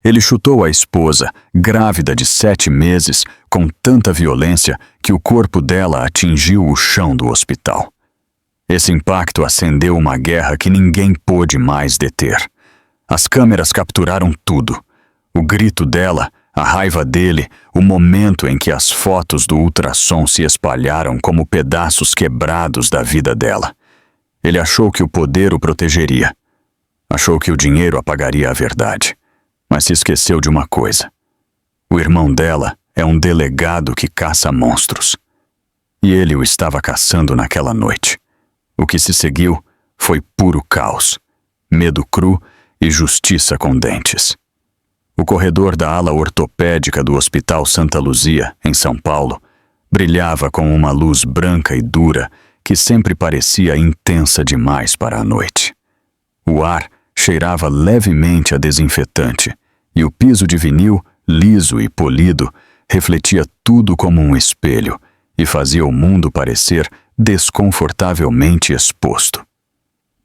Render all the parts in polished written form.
Ele chutou a esposa, grávida de 7 meses, com tanta violência que o corpo dela atingiu o chão do hospital. Esse impacto acendeu uma guerra que ninguém pôde mais deter. As câmeras capturaram tudo. O grito dela, a raiva dele, o momento em que as fotos do ultrassom se espalharam como pedaços quebrados da vida dela. Ele achou que o poder o protegeria. Achou que o dinheiro apagaria a verdade. Mas se esqueceu de uma coisa. O irmão dela é um delegado que caça monstros. E ele o estava caçando naquela noite. O que se seguiu foi puro caos, medo cru e justiça com dentes. O corredor da ala ortopédica do Hospital Santa Luzia, em São Paulo, brilhava com uma luz branca e dura que sempre parecia intensa demais para a noite. O ar cheirava levemente a desinfetante e o piso de vinil, liso e polido, refletia tudo como um espelho e fazia o mundo parecer desconfortavelmente exposto.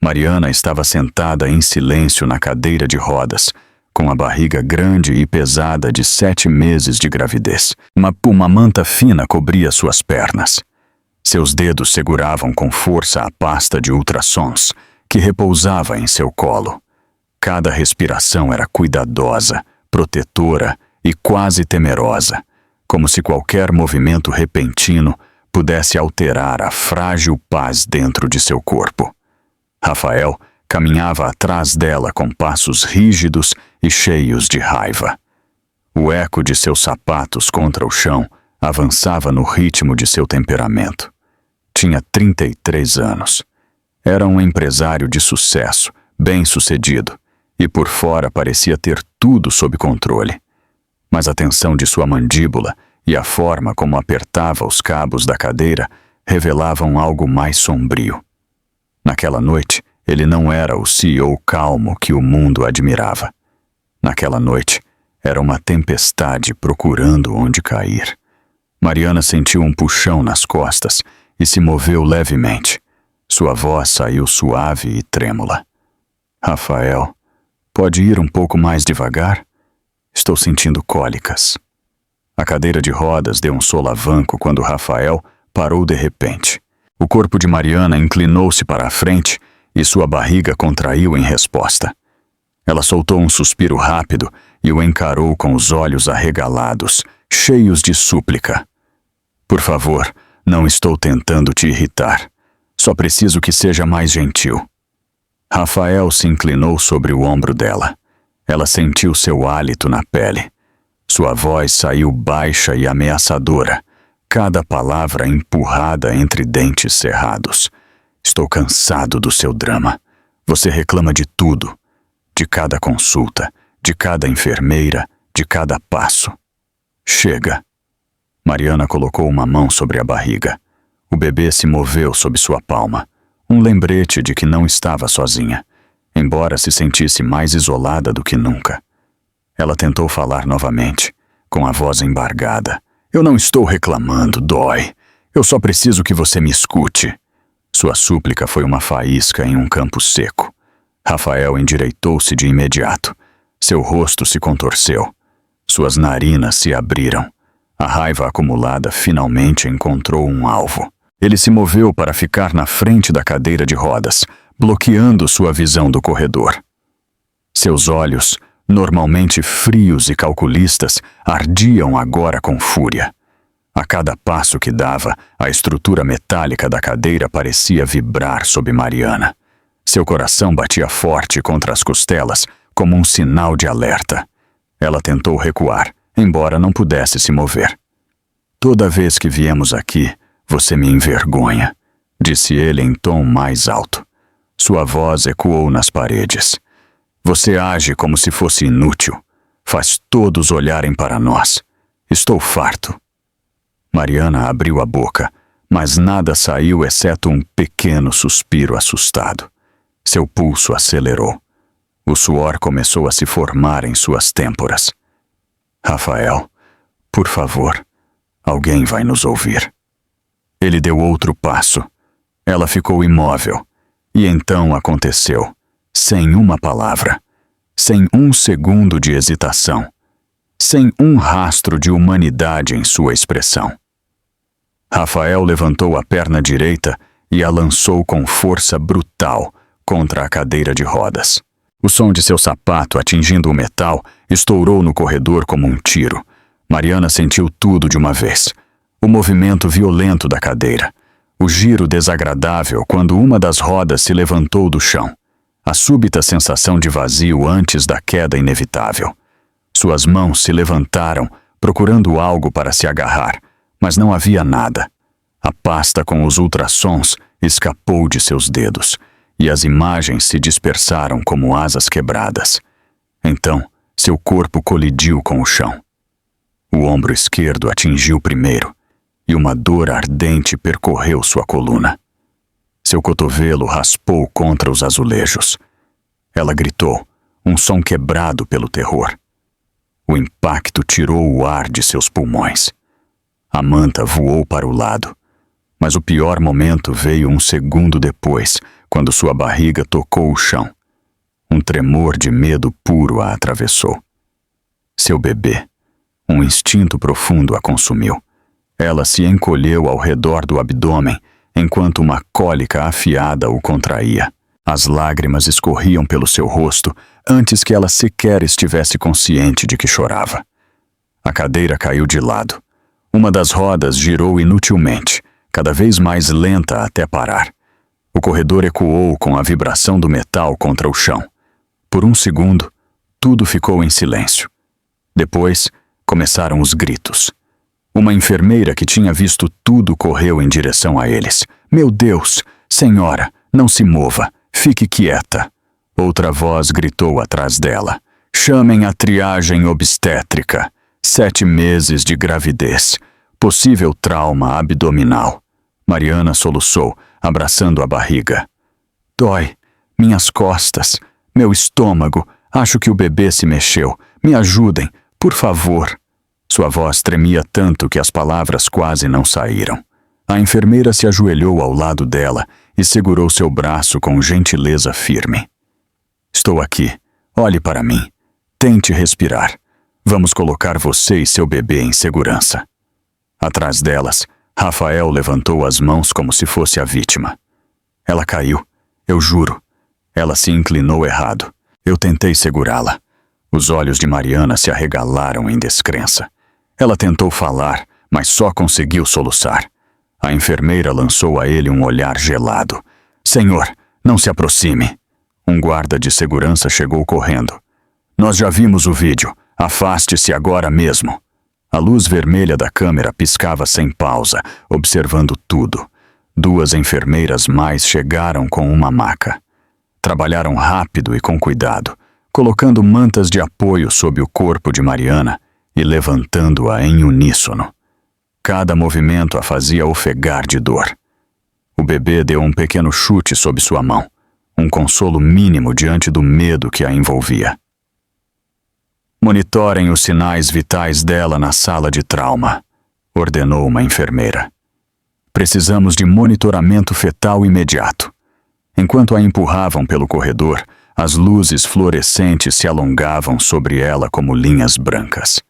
Mariana estava sentada em silêncio na cadeira de rodas, com a barriga grande e pesada de 7 meses de gravidez. Uma manta fina cobria suas pernas. Seus dedos seguravam com força a pasta de ultrassons, que repousava em seu colo. Cada respiração era cuidadosa, protetora e quase temerosa, como se qualquer movimento repentino pudesse alterar a frágil paz dentro de seu corpo. Rafael caminhava atrás dela com passos rígidos e cheios de raiva. O eco de seus sapatos contra o chão avançava no ritmo de seu temperamento. Tinha 33 anos. Era um empresário de sucesso, bem-sucedido, e por fora parecia ter tudo sob controle. Mas a tensão de sua mandíbula e a forma como apertava os cabos da cadeira revelavam algo mais sombrio. Naquela noite, ele não era o CEO calmo que o mundo admirava. Naquela noite, era uma tempestade procurando onde cair. Mariana sentiu um puxão nas costas e se moveu levemente. Sua voz saiu suave e trêmula. Rafael, pode ir um pouco mais devagar? Estou sentindo cólicas. A cadeira de rodas deu um solavanco quando Rafael parou de repente. O corpo de Mariana inclinou-se para a frente e sua barriga contraiu em resposta. Ela soltou um suspiro rápido e o encarou com os olhos arregalados, cheios de súplica. Por favor, não estou tentando te irritar. Só preciso que seja mais gentil. Rafael se inclinou sobre o ombro dela. Ela sentiu seu hálito na pele. Sua voz saiu baixa e ameaçadora, cada palavra empurrada entre dentes cerrados. Estou cansado do seu drama. Você reclama de tudo. De cada consulta, de cada enfermeira, de cada passo. Chega. Mariana colocou uma mão sobre a barriga. O bebê se moveu sob sua palma. Um lembrete de que não estava sozinha, embora se sentisse mais isolada do que nunca. Ela tentou falar novamente, com a voz embargada. Eu não estou reclamando, dói. Eu só preciso que você me escute. Sua súplica foi uma faísca em um campo seco. Rafael endireitou-se de imediato. Seu rosto se contorceu. Suas narinas se abriram. A raiva acumulada finalmente encontrou um alvo. Ele se moveu para ficar na frente da cadeira de rodas, bloqueando sua visão do corredor. Seus olhos, normalmente frios e calculistas, ardiam agora com fúria. A cada passo que dava, a estrutura metálica da cadeira parecia vibrar sob Mariana. Seu coração batia forte contra as costelas, como um sinal de alerta. Ela tentou recuar, embora não pudesse se mover. Toda vez que viemos aqui, você me envergonha, disse ele em tom mais alto. Sua voz ecoou nas paredes. Você age como se fosse inútil. Faz todos olharem para nós. Estou farto. Mariana abriu a boca, mas nada saiu exceto um pequeno suspiro assustado. Seu pulso acelerou. O suor começou a se formar em suas têmporas. Rafael, por favor, alguém vai nos ouvir. Ele deu outro passo. Ela ficou imóvel. E então aconteceu, sem uma palavra. sem um segundo de hesitação, sem um rastro de humanidade em sua expressão. Rafael levantou a perna direita e a lançou com força brutal contra a cadeira de rodas. O som de seu sapato atingindo o metal estourou no corredor como um tiro. Mariana sentiu tudo de uma vez. O movimento violento da cadeira, o giro desagradável quando uma das rodas se levantou do chão, a súbita sensação de vazio antes da queda inevitável. Suas mãos se levantaram, procurando algo para se agarrar, mas não havia nada. A pasta com os ultrassons escapou de seus dedos, e as imagens se dispersaram como asas quebradas. Então, seu corpo colidiu com o chão. O ombro esquerdo atingiu primeiro, e uma dor ardente percorreu sua coluna. Seu cotovelo raspou contra os azulejos. Ela gritou, um som quebrado pelo terror. O impacto tirou o ar de seus pulmões. A manta voou para o lado, mas o pior momento veio um segundo depois, quando sua barriga tocou o chão. Um tremor de medo puro a atravessou. Seu bebê. Um instinto profundo a consumiu. Ela se encolheu ao redor do abdômen, enquanto uma cólica afiada o contraía. As lágrimas escorriam pelo seu rosto antes que ela sequer estivesse consciente de que chorava. A cadeira caiu de lado. Uma das rodas girou inutilmente, cada vez mais lenta até parar. O corredor ecoou com a vibração do metal contra o chão. Por um segundo, tudo ficou em silêncio. Depois, começaram os gritos. Uma enfermeira que tinha visto tudo correu em direção a eles. "Meu Deus! Senhora, não se mova! Fique quieta!" Outra voz gritou atrás dela. "Chamem a triagem obstétrica. 7 meses de gravidez. Possível trauma abdominal." Mariana soluçou, abraçando a barriga. "Dói. Minhas costas. Meu estômago. Acho que o bebê se mexeu. Me ajudem, por favor." Sua voz tremia tanto que as palavras quase não saíram. A enfermeira se ajoelhou ao lado dela e segurou seu braço com gentileza firme. "Estou aqui. Olhe para mim. Tente respirar. Vamos colocar você e seu bebê em segurança." Atrás delas, Rafael levantou as mãos como se fosse a vítima. "Ela caiu, eu juro." Ela se inclinou errado. Eu tentei segurá-la. Os olhos de Mariana se arregalaram em descrença. Ela tentou falar, mas só conseguiu soluçar. A enfermeira lançou a ele um olhar gelado. "Senhor, não se aproxime." Um guarda de segurança chegou correndo. "Nós já vimos o vídeo. Afaste-se agora mesmo." A luz vermelha da câmera piscava sem pausa, observando tudo. 2 enfermeiras mais chegaram com uma maca. Trabalharam rápido e com cuidado, colocando mantas de apoio sob o corpo de Mariana e levantando-a em uníssono. Cada movimento a fazia ofegar de dor. O bebê deu um pequeno chute sob sua mão, um consolo mínimo diante do medo que a envolvia. "Monitorem os sinais vitais dela na sala de trauma", ordenou uma enfermeira. "Precisamos de monitoramento fetal imediato." Enquanto a empurravam pelo corredor, as luzes fluorescentes se alongavam sobre ela como linhas brancas.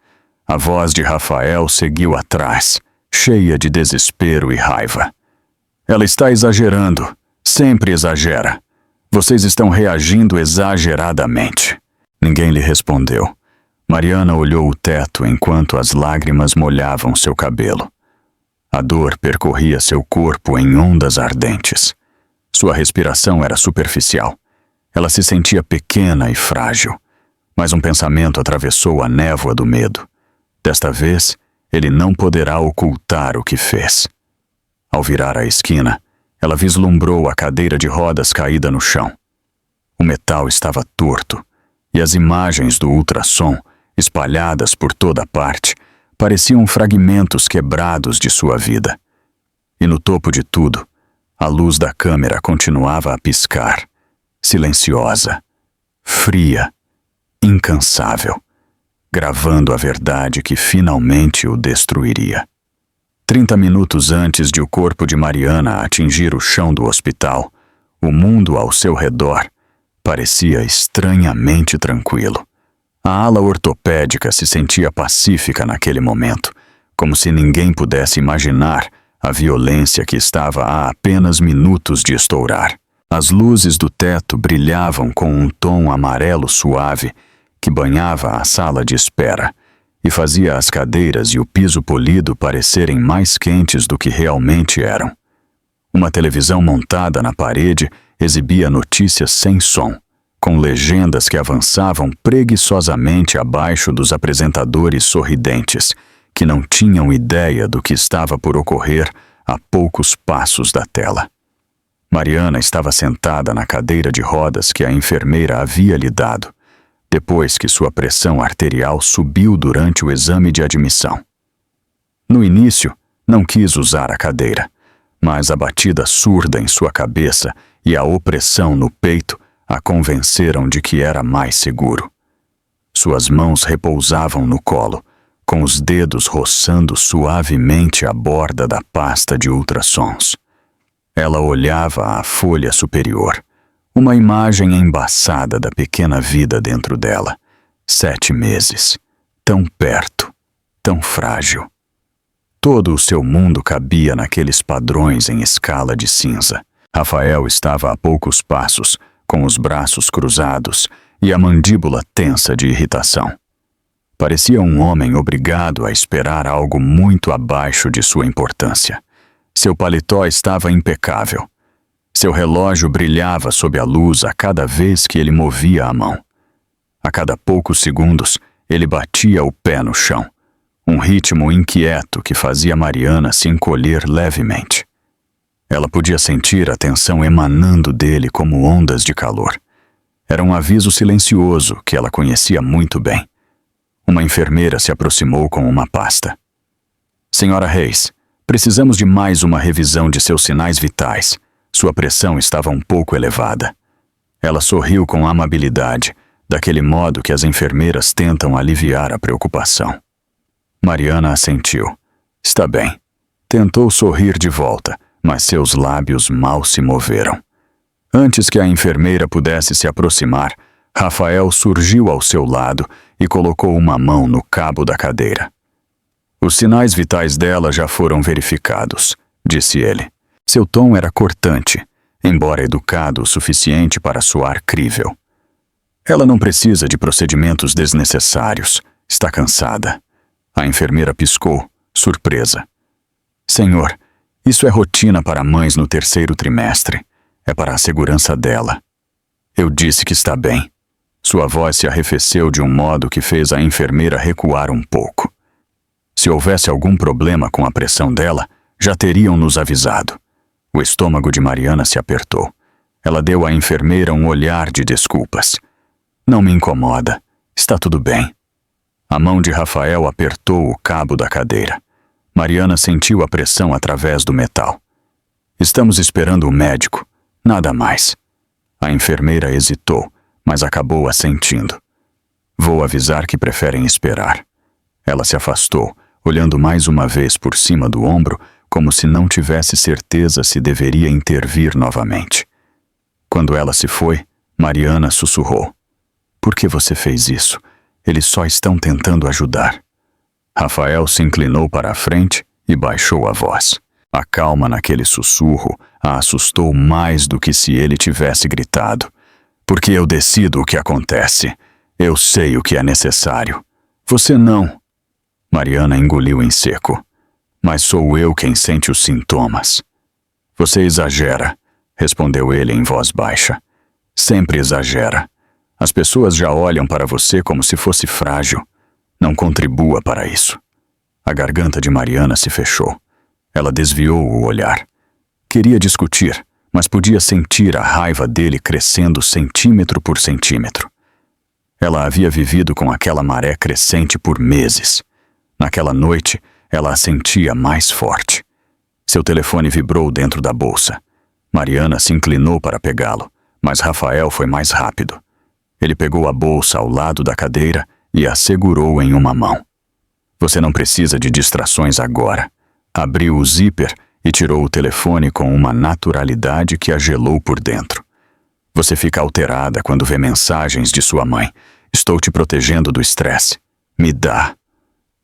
A voz de Rafael seguiu atrás, cheia de desespero e raiva. "Ela está exagerando. Sempre exagera. Vocês estão reagindo exageradamente." Ninguém lhe respondeu. Mariana olhou o teto enquanto as lágrimas molhavam seu cabelo. A dor percorria seu corpo em ondas ardentes. Sua respiração era superficial. Ela se sentia pequena e frágil. Mas um pensamento atravessou a névoa do medo. Desta vez, ele não poderá ocultar o que fez. Ao virar a esquina, ela vislumbrou a cadeira de rodas caída no chão. O metal estava torto, e as imagens do ultrassom, espalhadas por toda parte, pareciam fragmentos quebrados de sua vida. E no topo de tudo, a luz da câmera continuava a piscar, silenciosa, fria, incansável, gravando a verdade que finalmente o destruiria. 30 minutos antes de o corpo de Mariana atingir o chão do hospital, o mundo ao seu redor parecia estranhamente tranquilo. A ala ortopédica se sentia pacífica naquele momento, como se ninguém pudesse imaginar a violência que estava a apenas minutos de estourar. As luzes do teto brilhavam com um tom amarelo suave que banhava a sala de espera e fazia as cadeiras e o piso polido parecerem mais quentes do que realmente eram. Uma televisão montada na parede exibia notícias sem som, com legendas que avançavam preguiçosamente abaixo dos apresentadores sorridentes, que não tinham ideia do que estava por ocorrer a poucos passos da tela. Mariana estava sentada na cadeira de rodas que a enfermeira havia lhe dado, depois que sua pressão arterial subiu durante o exame de admissão. No início, não quis usar a cadeira, mas a batida surda em sua cabeça e a opressão no peito a convenceram de que era mais seguro. Suas mãos repousavam no colo, com os dedos roçando suavemente a borda da pasta de ultrassons. Ela olhava a folha superior, uma imagem embaçada da pequena vida dentro dela. 7 meses, tão perto, tão frágil. Todo o seu mundo cabia naqueles padrões em escala de cinza. Rafael estava a poucos passos, com os braços cruzados e a mandíbula tensa de irritação. Parecia um homem obrigado a esperar algo muito abaixo de sua importância. Seu paletó estava impecável. Seu relógio brilhava sob a luz a cada vez que ele movia a mão. A cada poucos segundos, ele batia o pé no chão, um ritmo inquieto que fazia Mariana se encolher levemente. Ela podia sentir a tensão emanando dele como ondas de calor. Era um aviso silencioso que ela conhecia muito bem. Uma enfermeira se aproximou com uma pasta. Senhora Reis, precisamos de mais uma revisão de seus sinais vitais. Sua pressão estava um pouco elevada. Ela sorriu com amabilidade, daquele modo que as enfermeiras tentam aliviar a preocupação. Mariana assentiu. Está bem. Tentou sorrir de volta, mas seus lábios mal se moveram. Antes que a enfermeira pudesse se aproximar, Rafael surgiu ao seu lado e colocou uma mão no cabo da cadeira. Os sinais vitais dela já foram verificados, disse ele. Seu tom era cortante, embora educado o suficiente para soar crível. Ela não precisa de procedimentos desnecessários. Está cansada. A enfermeira piscou, surpresa. Senhor, isso é rotina para mães no 3º trimestre. É para a segurança dela. Eu disse que está bem. Sua voz se arrefeceu de um modo que fez a enfermeira recuar um pouco. Se houvesse algum problema com a pressão dela, já teriam nos avisado. O estômago de Mariana se apertou. Ela deu à enfermeira um olhar de desculpas. Não me incomoda. Está tudo bem. A mão de Rafael apertou o cabo da cadeira. Mariana sentiu a pressão através do metal. Estamos esperando o médico. Nada mais. A enfermeira hesitou, mas acabou assentindo. Vou avisar que preferem esperar. Ela se afastou, olhando mais uma vez por cima do ombro, como se não tivesse certeza se deveria intervir novamente. Quando ela se foi, Mariana sussurrou. Por que você fez isso? Eles só estão tentando ajudar. Rafael se inclinou para a frente e baixou a voz. A calma naquele sussurro a assustou mais do que se ele tivesse gritado. Porque eu decido o que acontece. Eu sei o que é necessário. Você não. Mariana engoliu em seco. Mas sou eu quem sente os sintomas. Você exagera, respondeu ele em voz baixa. Sempre exagera. As pessoas já olham para você como se fosse frágil. Não contribua para isso. A garganta de Mariana se fechou. Ela desviou o olhar. Queria discutir, mas podia sentir a raiva dele crescendo centímetro por centímetro. Ela havia vivido com aquela maré crescente por meses. Naquela noite, ela a sentia mais forte. Seu telefone vibrou dentro da bolsa. Mariana se inclinou para pegá-lo, mas Rafael foi mais rápido. Ele pegou a bolsa ao lado da cadeira e a segurou em uma mão. Você não precisa de distrações agora. Abriu o zíper e tirou o telefone com uma naturalidade que a gelou por dentro. Você fica alterada quando vê mensagens de sua mãe. Estou te protegendo do estresse. Me dá.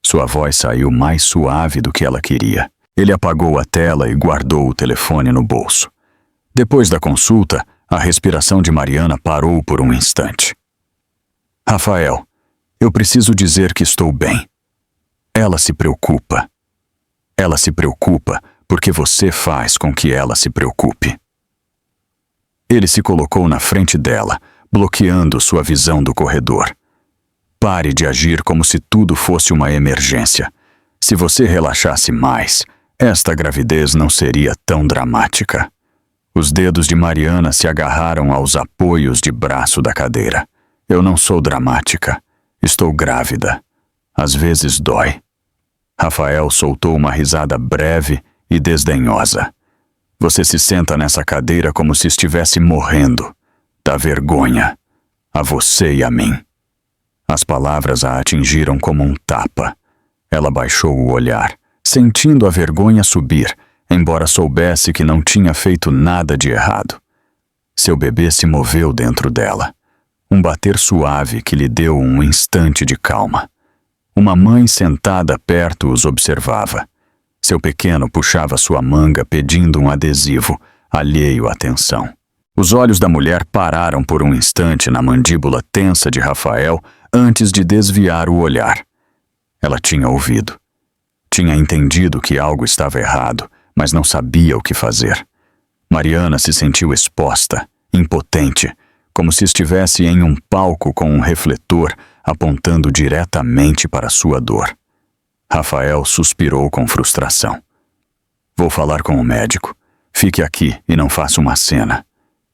Sua voz saiu mais suave do que ela queria. Ele apagou a tela e guardou o telefone no bolso. Depois da consulta, a respiração de Mariana parou por um instante. Rafael, eu preciso dizer que estou bem. Ela se preocupa. Ela se preocupa porque você faz com que ela se preocupe. Ele se colocou na frente dela, bloqueando sua visão do corredor. Pare de agir como se tudo fosse uma emergência. Se você relaxasse mais, esta gravidez não seria tão dramática. Os dedos de Mariana se agarraram aos apoios de braço da cadeira. Eu não sou dramática. Estou grávida. Às vezes dói. Rafael soltou uma risada breve e desdenhosa. Você se senta nessa cadeira como se estivesse morrendo. Dá vergonha. A você e a mim. As palavras a atingiram como um tapa. Ela baixou o olhar, sentindo a vergonha subir, embora soubesse que não tinha feito nada de errado. Seu bebê se moveu dentro dela. Um bater suave que lhe deu um instante de calma. Uma mãe sentada perto os observava. Seu pequeno puxava sua manga pedindo um adesivo, alheio à tensão. Os olhos da mulher pararam por um instante na mandíbula tensa de Rafael antes de desviar o olhar. Ela tinha ouvido. Tinha entendido que algo estava errado, mas não sabia o que fazer. Mariana se sentiu exposta, impotente, como se estivesse em um palco com um refletor apontando diretamente para sua dor. Rafael suspirou com frustração. Vou falar com o médico. Fique aqui e não faça uma cena.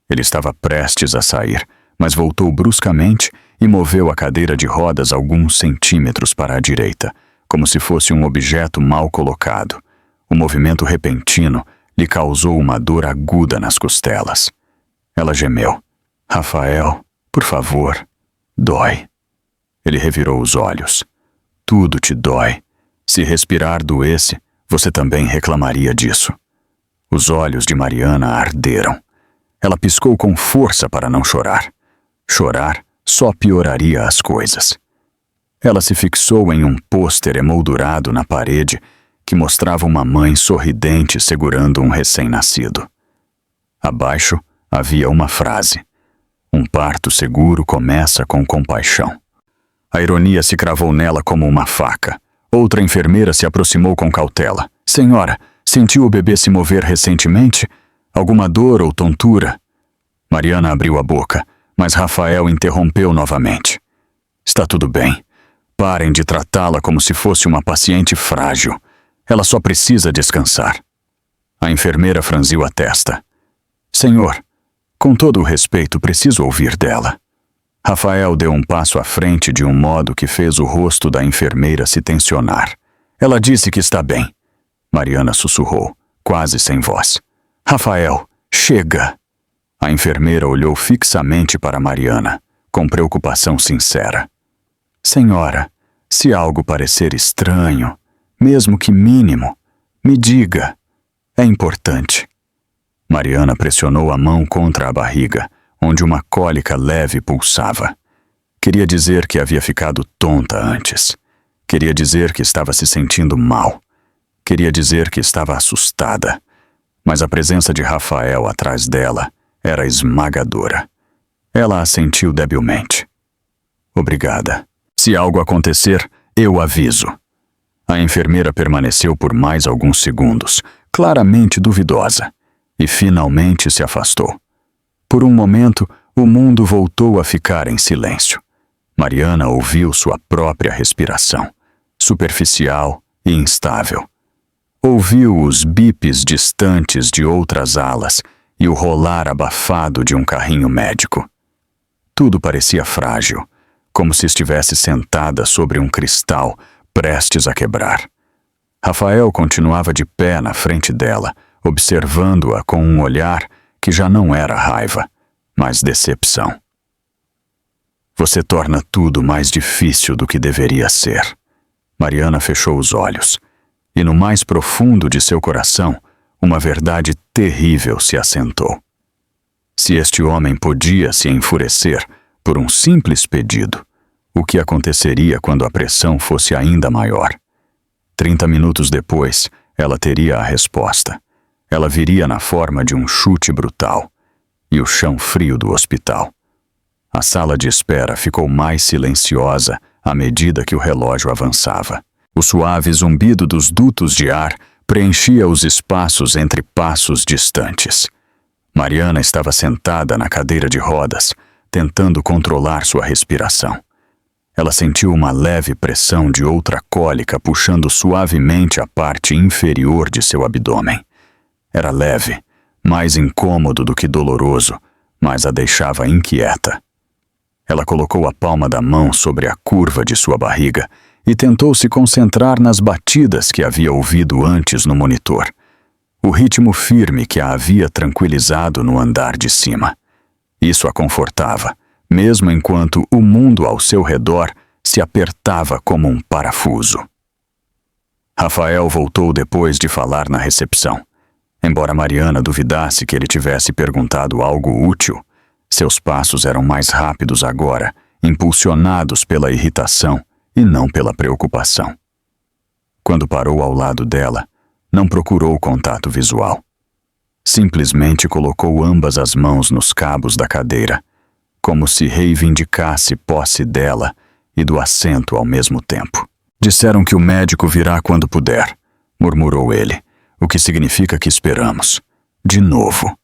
Ele estava prestes a sair, mas voltou bruscamente e moveu a cadeira de rodas alguns centímetros para a direita, como se fosse um objeto mal colocado. O movimento repentino lhe causou uma dor aguda nas costelas. Ela gemeu. Rafael, por favor, dói. Ele revirou os olhos. Tudo te dói. Se respirar doesse, você também reclamaria disso. Os olhos de Mariana arderam. Ela piscou com força para não chorar. Chorar só pioraria as coisas. Ela se fixou em um pôster emoldurado na parede que mostrava uma mãe sorridente segurando um recém-nascido. Abaixo havia uma frase. Um parto seguro começa com compaixão. A ironia se cravou nela como uma faca. Outra enfermeira se aproximou com cautela. Senhora, sentiu o bebê se mover recentemente? Alguma dor ou tontura? Mariana abriu a boca, mas Rafael interrompeu novamente. Está tudo bem. Parem de tratá-la como se fosse uma paciente frágil. Ela só precisa descansar. A enfermeira franziu a testa. Senhor, com todo o respeito, preciso ouvir dela. Rafael deu um passo à frente de um modo que fez o rosto da enfermeira se tensionar. Ela disse que está bem. Mariana sussurrou, quase sem voz. Rafael, chega! A enfermeira olhou fixamente para Mariana, com preocupação sincera. Senhora, se algo parecer estranho, mesmo que mínimo, me diga. É importante. Mariana pressionou a mão contra a barriga, onde uma cólica leve pulsava. Queria dizer que havia ficado tonta antes. Queria dizer que estava se sentindo mal. Queria dizer que estava assustada. Mas a presença de Rafael atrás dela era esmagadora. Ela assentiu debilmente. Obrigada. Se algo acontecer, eu aviso. A enfermeira permaneceu por mais alguns segundos, claramente duvidosa, e finalmente se afastou. Por um momento, o mundo voltou a ficar em silêncio. Mariana ouviu sua própria respiração, superficial e instável. Ouviu os bipes distantes de outras alas e o rolar abafado de um carrinho médico. Tudo parecia frágil, como se estivesse sentada sobre um cristal prestes a quebrar. Rafael continuava de pé na frente dela, observando-a com um olhar que já não era raiva, mas decepção. Você torna tudo mais difícil do que deveria ser. Mariana fechou os olhos, e no mais profundo de seu coração, uma verdade terrível se assentou. Se este homem podia se enfurecer por um simples pedido, o que aconteceria quando a pressão fosse ainda maior? 30 minutos depois, ela teria a resposta. Ela viria na forma de um chute brutal. E o chão frio do hospital. A sala de espera ficou mais silenciosa à medida que o relógio avançava. O suave zumbido dos dutos de ar preenchia os espaços entre passos distantes. Mariana estava sentada na cadeira de rodas, tentando controlar sua respiração. Ela sentiu uma leve pressão de outra cólica puxando suavemente a parte inferior de seu abdômen. Era leve, mais incômodo do que doloroso, mas a deixava inquieta. Ela colocou a palma da mão sobre a curva de sua barriga e tentou se concentrar nas batidas que havia ouvido antes no monitor. O ritmo firme que a havia tranquilizado no andar de cima. Isso a confortava, mesmo enquanto o mundo ao seu redor se apertava como um parafuso. Rafael voltou depois de falar na recepção. Embora Mariana duvidasse que ele tivesse perguntado algo útil, seus passos eram mais rápidos agora, impulsionados pela irritação e não pela preocupação. Quando parou ao lado dela, não procurou contato visual. Simplesmente colocou ambas as mãos nos cabos da cadeira, como se reivindicasse posse dela e do assento ao mesmo tempo. Disseram que o médico virá quando puder, murmurou ele, o que significa que esperamos. De novo.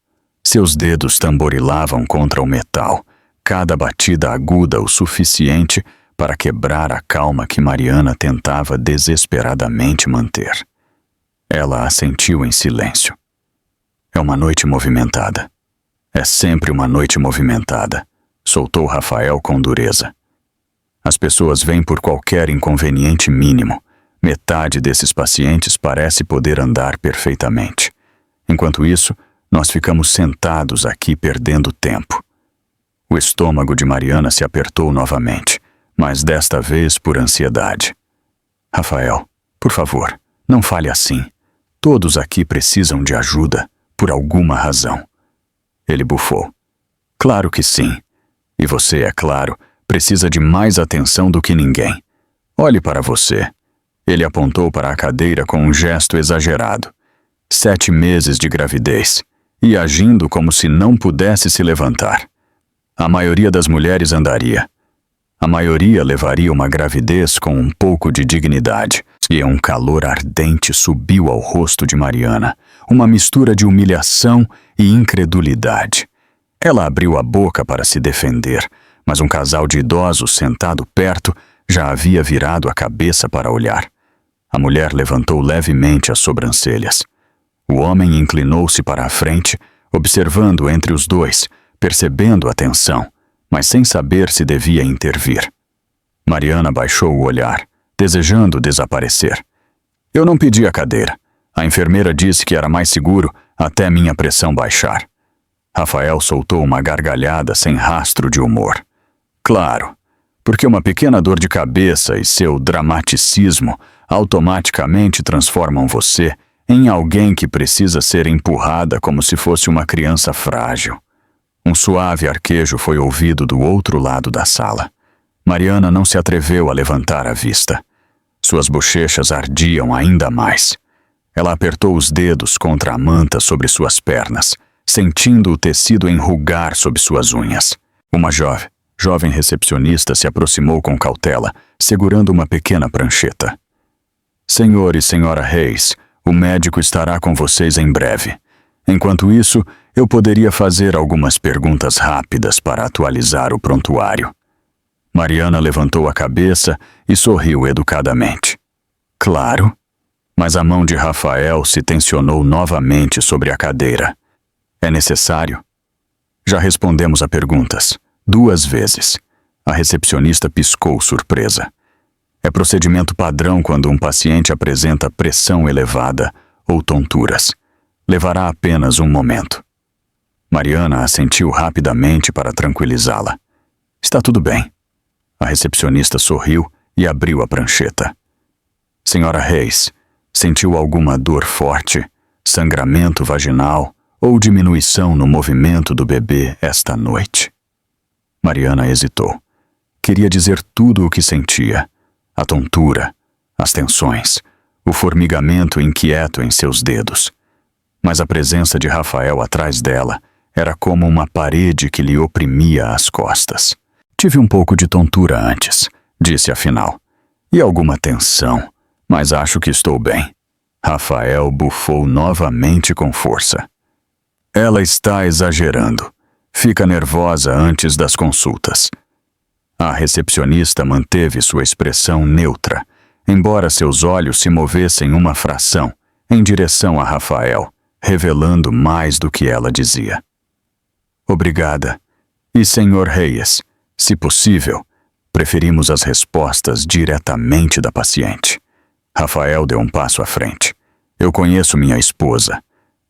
Seus dedos tamborilavam contra o metal, cada batida aguda o suficiente para quebrar a calma que Mariana tentava desesperadamente manter. Ela assentiu em silêncio. É uma noite movimentada. É sempre uma noite movimentada, soltou Rafael com dureza. As pessoas vêm por qualquer inconveniente mínimo. Metade desses pacientes parece poder andar perfeitamente. Enquanto isso, nós ficamos sentados aqui perdendo tempo. O estômago de Mariana se apertou novamente, mas desta vez por ansiedade. Rafael, por favor, não fale assim. Todos aqui precisam de ajuda, por alguma razão. Ele bufou. Claro que sim. E você, é claro, precisa de mais atenção do que ninguém. Olhe para você. Ele apontou para a cadeira com um gesto exagerado. 7 meses de gravidez, e agindo como se não pudesse se levantar. A maioria das mulheres andaria. A maioria levaria uma gravidez com um pouco de dignidade, e um calor ardente subiu ao rosto de Mariana, uma mistura de humilhação e incredulidade. Ela abriu a boca para se defender, mas um casal de idosos sentado perto já havia virado a cabeça para olhar. A mulher levantou levemente as sobrancelhas. O homem inclinou-se para a frente, observando entre os dois, percebendo a tensão, mas sem saber se devia intervir. Mariana baixou o olhar, desejando desaparecer. Eu não pedi a cadeira. A enfermeira disse que era mais seguro até minha pressão baixar. Rafael soltou uma gargalhada sem rastro de humor. Claro, porque uma pequena dor de cabeça e seu dramaticismo automaticamente transformam você em alguém que precisa ser empurrada como se fosse uma criança frágil. Um suave arquejo foi ouvido do outro lado da sala. Mariana não se atreveu a levantar a vista. Suas bochechas ardiam ainda mais. Ela apertou os dedos contra a manta sobre suas pernas, sentindo o tecido enrugar sob suas unhas. Uma jovem recepcionista se aproximou com cautela, segurando uma pequena prancheta. Senhor e senhora Reis, o médico estará com vocês em breve. Enquanto isso, eu poderia fazer algumas perguntas rápidas para atualizar o prontuário. Mariana levantou a cabeça e sorriu educadamente. Claro. Mas a mão de Rafael se tensionou novamente sobre a cadeira. É necessário? Já respondemos a perguntas. 2 vezes. A recepcionista piscou surpresa. É procedimento padrão quando um paciente apresenta pressão elevada ou tonturas. Levará apenas um momento. Mariana assentiu rapidamente para tranquilizá-la. Está tudo bem. A recepcionista sorriu e abriu a prancheta. Senhora Reis, sentiu alguma dor forte, sangramento vaginal ou diminuição no movimento do bebê esta noite? Mariana hesitou. Queria dizer tudo o que sentia. A tontura, as tensões, o formigamento inquieto em seus dedos. Mas a presença de Rafael atrás dela era como uma parede que lhe oprimia as costas. Tive um pouco de tontura antes, disse afinal, e alguma tensão, mas acho que estou bem. Rafael bufou novamente com força. Ela está exagerando. Fica nervosa antes das consultas. A recepcionista manteve sua expressão neutra, embora seus olhos se movessem uma fração em direção a Rafael, revelando mais do que ela dizia. Obrigada. E Sr. Reyes, se possível, preferimos as respostas diretamente da paciente. Rafael deu um passo à frente. Eu conheço minha esposa.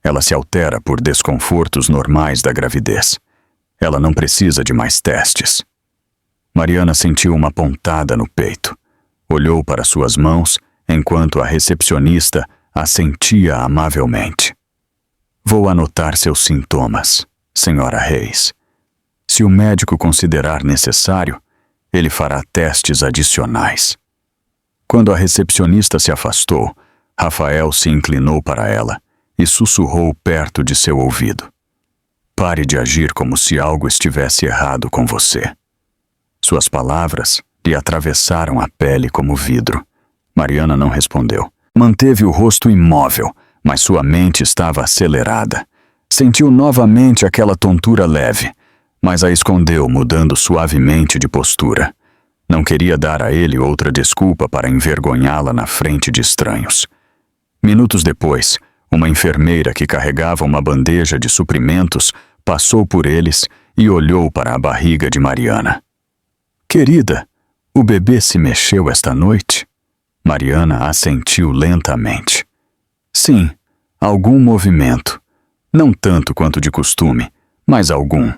Ela se altera por desconfortos normais da gravidez. Ela não precisa de mais testes. Mariana sentiu uma pontada no peito. Olhou para suas mãos, enquanto a recepcionista assentia amavelmente. Vou anotar seus sintomas, Sra. Reis. Se o médico considerar necessário, ele fará testes adicionais. Quando a recepcionista se afastou, Rafael se inclinou para ela e sussurrou perto de seu ouvido. Pare de agir como se algo estivesse errado com você. Suas palavras lhe atravessaram a pele como vidro. Mariana não respondeu. Manteve o rosto imóvel, mas sua mente estava acelerada. Sentiu novamente aquela tontura leve, mas a escondeu, mudando suavemente de postura. Não queria dar a ele outra desculpa para envergonhá-la na frente de estranhos. Minutos depois, uma enfermeira que carregava uma bandeja de suprimentos passou por eles e olhou para a barriga de Mariana. Querida, o bebê se mexeu esta noite? Mariana assentiu lentamente. Sim, algum movimento. Não tanto quanto de costume, mas algum.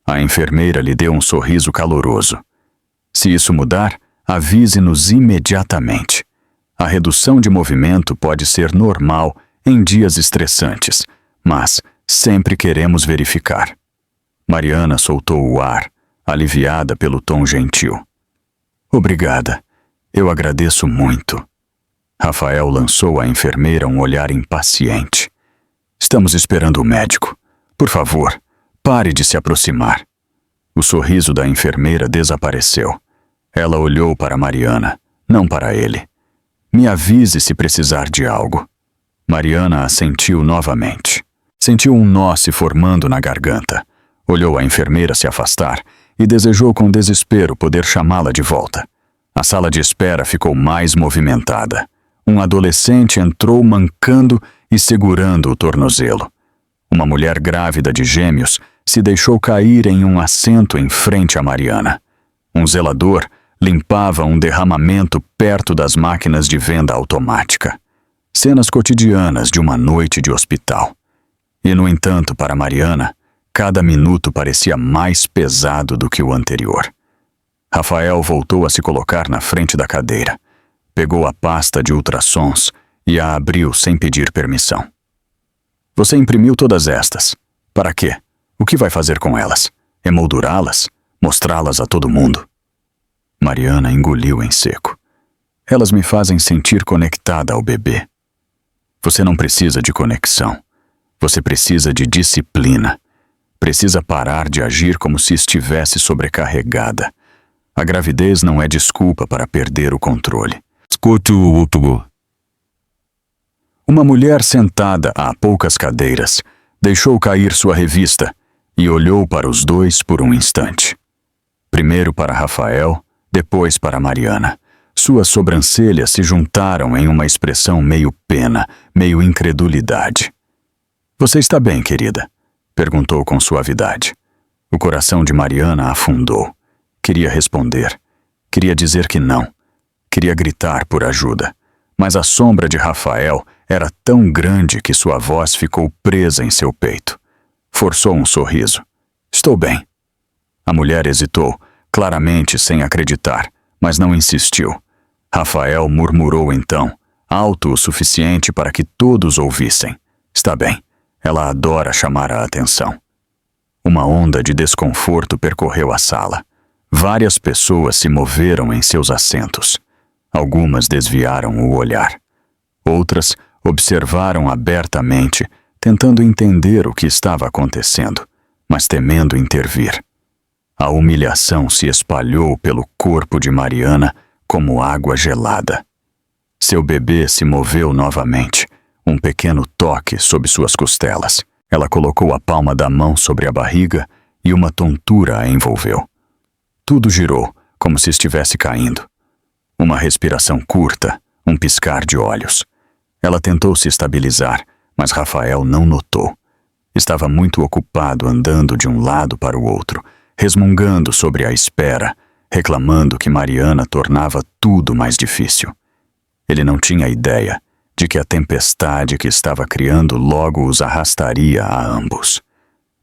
A enfermeira lhe deu um sorriso caloroso. Se isso mudar, avise-nos imediatamente. A redução de movimento pode ser normal em dias estressantes, mas sempre queremos verificar. Mariana soltou o ar, aliviada pelo tom gentil. Obrigada. Eu agradeço muito. Rafael lançou à enfermeira um olhar impaciente. Estamos esperando o médico. Por favor, pare de se aproximar. O sorriso da enfermeira desapareceu. Ela olhou para Mariana, não para ele. Me avise se precisar de algo. Mariana assentiu novamente. Sentiu um nó se formando na garganta. Olhou a enfermeira se afastar e desejou com desespero poder chamá-la de volta. A sala de espera ficou mais movimentada. Um adolescente entrou mancando e segurando o tornozelo. Uma mulher grávida de gêmeos se deixou cair em um assento em frente a Mariana. Um zelador limpava um derramamento perto das máquinas de venda automática. Cenas cotidianas de uma noite de hospital. E, no entanto, para Mariana, cada minuto parecia mais pesado do que o anterior. Rafael voltou a se colocar na frente da cadeira. Pegou a pasta de ultrassons e a abriu sem pedir permissão. Você imprimiu todas estas. Para quê? O que vai fazer com elas? Emoldurá-las? Mostrá-las a todo mundo? Mariana engoliu em seco. Elas me fazem sentir conectada ao bebê. Você não precisa de conexão. Você precisa de disciplina. Precisa parar de agir como se estivesse sobrecarregada. A gravidez não é desculpa para perder o controle. Uma mulher sentada a poucas cadeiras deixou cair sua revista e olhou para os dois por um instante. Primeiro para Rafael, depois para Mariana. Suas sobrancelhas se juntaram em uma expressão meio pena, meio incredulidade. Você está bem, querida? Perguntou com suavidade. O coração de Mariana afundou. Queria responder. Queria dizer que não. Queria gritar por ajuda. Mas a sombra de Rafael era tão grande que sua voz ficou presa em seu peito. Forçou um sorriso. Estou bem. A mulher hesitou, claramente sem acreditar, mas não insistiu. Rafael murmurou então, alto o suficiente para que todos ouvissem. Está bem. Ela adora chamar a atenção. Uma onda de desconforto percorreu a sala. Várias pessoas se moveram em seus assentos. Algumas desviaram o olhar. Outras observaram abertamente, tentando entender o que estava acontecendo, mas temendo intervir. A humilhação se espalhou pelo corpo de Mariana como água gelada. Seu bebê se moveu novamente, um pequeno toque sob suas costelas. Ela colocou a palma da mão sobre a barriga e uma tontura a envolveu. Tudo girou, como se estivesse caindo. Uma respiração curta, um piscar de olhos. Ela tentou se estabilizar, mas Rafael não notou. Estava muito ocupado andando de um lado para o outro, resmungando sobre a espera, reclamando que Mariana tornava tudo mais difícil. Ele não tinha ideia de que a tempestade que estava criando logo os arrastaria a ambos.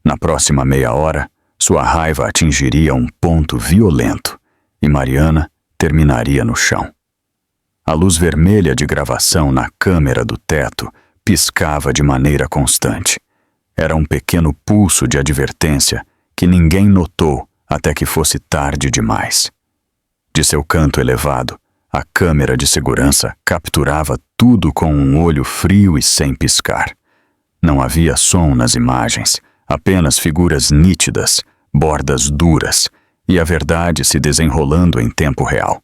Na próxima meia hora, sua raiva atingiria um ponto violento e Mariana terminaria no chão. A luz vermelha de gravação na câmera do teto piscava de maneira constante. Era um pequeno pulso de advertência que ninguém notou até que fosse tarde demais. De seu canto elevado, a câmera de segurança capturava tudo com um olho frio e sem piscar. Não havia som nas imagens, apenas figuras nítidas, bordas duras e a verdade se desenrolando em tempo real.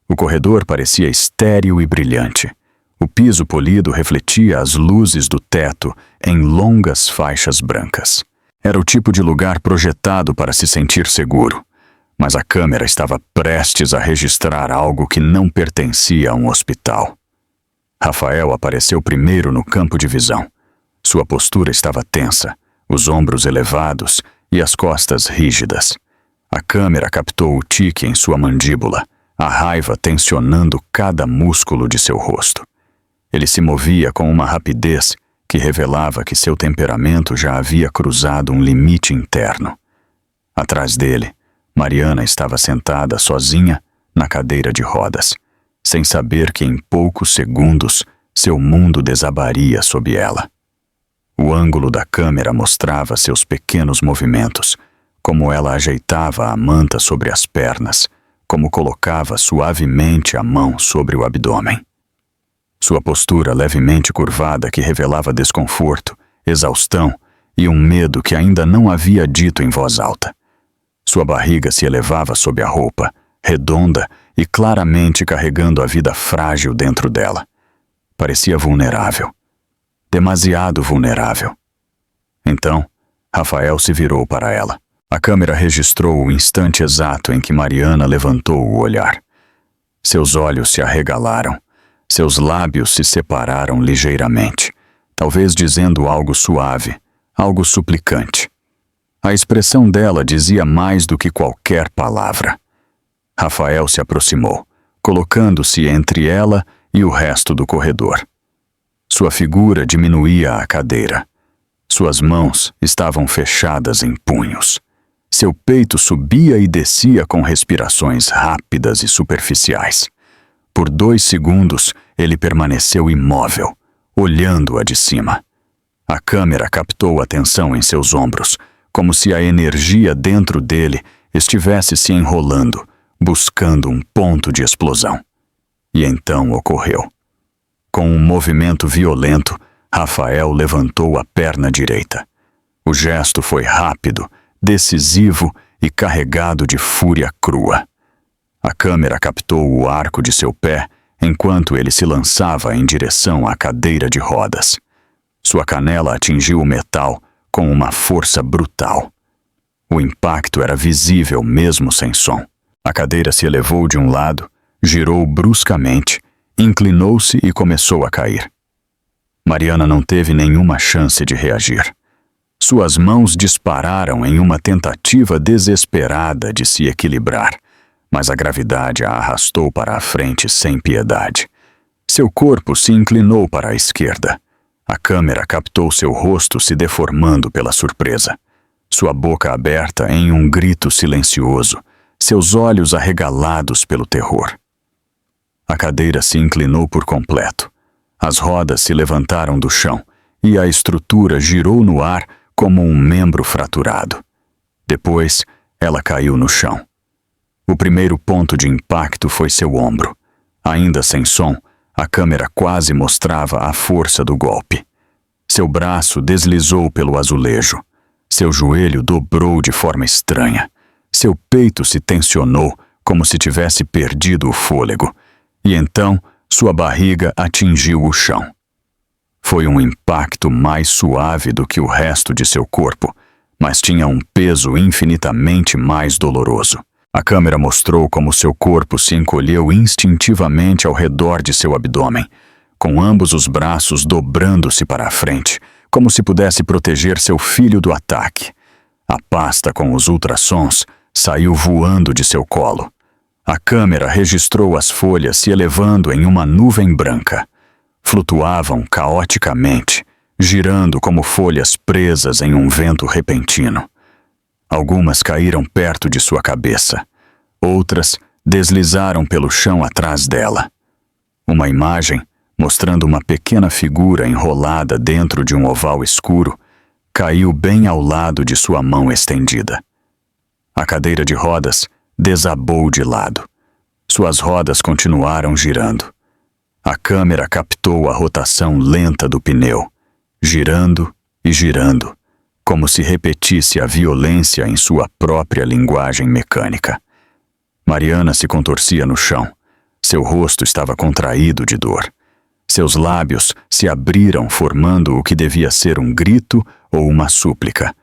O corredor parecia estéril e brilhante. O piso polido refletia as luzes do teto em longas faixas brancas. Era o tipo de lugar projetado para se sentir seguro, mas a câmera estava prestes a registrar algo que não pertencia a um hospital. Rafael apareceu primeiro no campo de visão. Sua postura estava tensa, os ombros elevados e as costas rígidas. A câmera captou o tique em sua mandíbula, a raiva tensionando cada músculo de seu rosto. Ele se movia com uma rapidez que revelava que seu temperamento já havia cruzado um limite interno. Atrás dele, Mariana estava sentada sozinha na cadeira de rodas, sem saber que em poucos segundos seu mundo desabaria sob ela. O ângulo da câmera mostrava seus pequenos movimentos, como ela ajeitava a manta sobre as pernas, como colocava suavemente a mão sobre o abdômen. Sua postura levemente curvada que revelava desconforto, exaustão e um medo que ainda não havia dito em voz alta. Sua barriga se elevava sob a roupa, redonda e claramente carregando a vida frágil dentro dela. Parecia vulnerável. Demasiado vulnerável. Então, Rafael se virou para ela. A câmera registrou o instante exato em que Mariana levantou o olhar. Seus olhos se arregalaram. Seus lábios se separaram ligeiramente, talvez dizendo algo suave, algo suplicante. A expressão dela dizia mais do que qualquer palavra. Rafael se aproximou, colocando-se entre ela e o resto do corredor. Sua figura diminuía a cadeira. Suas mãos estavam fechadas em punhos. Seu peito subia e descia com respirações rápidas e superficiais. Por 2 segundos, ele permaneceu imóvel, olhando-a de cima. A câmera captou a tensão em seus ombros, como se a energia dentro dele estivesse se enrolando, buscando um ponto de explosão. E então ocorreu. Com um movimento violento, Rafael levantou a perna direita. O gesto foi rápido, decisivo e carregado de fúria crua. A câmera captou o arco de seu pé enquanto ele se lançava em direção à cadeira de rodas. Sua canela atingiu o metal com uma força brutal. O impacto era visível mesmo sem som. A cadeira se elevou de um lado, girou bruscamente, inclinou-se e começou a cair. Mariana não teve nenhuma chance de reagir. Suas mãos dispararam em uma tentativa desesperada de se equilibrar, mas a gravidade a arrastou para a frente sem piedade. Seu corpo se inclinou para a esquerda. A câmera captou seu rosto se deformando pela surpresa. Sua boca aberta em um grito silencioso, seus olhos arregalados pelo terror. A cadeira se inclinou por completo. As rodas se levantaram do chão e a estrutura girou no ar como um membro fraturado. Depois, ela caiu no chão. O primeiro ponto de impacto foi seu ombro. Ainda sem som, a câmera quase mostrava a força do golpe. Seu braço deslizou pelo azulejo. Seu joelho dobrou de forma estranha. Seu peito se tensionou como se tivesse perdido o fôlego. E então, sua barriga atingiu o chão. Foi um impacto mais suave do que o resto de seu corpo, mas tinha um peso infinitamente mais doloroso. A câmera mostrou como seu corpo se encolheu instintivamente ao redor de seu abdômen, com ambos os braços dobrando-se para a frente, como se pudesse proteger seu filho do ataque. A pasta com os ultrassons saiu voando de seu colo. A câmera registrou as folhas se elevando em uma nuvem branca. Flutuavam caoticamente, girando como folhas presas em um vento repentino. Algumas caíram perto de sua cabeça. Outras deslizaram pelo chão atrás dela. Uma imagem, mostrando uma pequena figura enrolada dentro de um oval escuro, caiu bem ao lado de sua mão estendida. A cadeira de rodas desabou de lado. Suas rodas continuaram girando. A câmera captou a rotação lenta do pneu, girando e girando, como se repetisse a violência em sua própria linguagem mecânica. Mariana se contorcia no chão. Seu rosto estava contraído de dor. Seus lábios se abriram formando o que devia ser um grito ou uma súplica.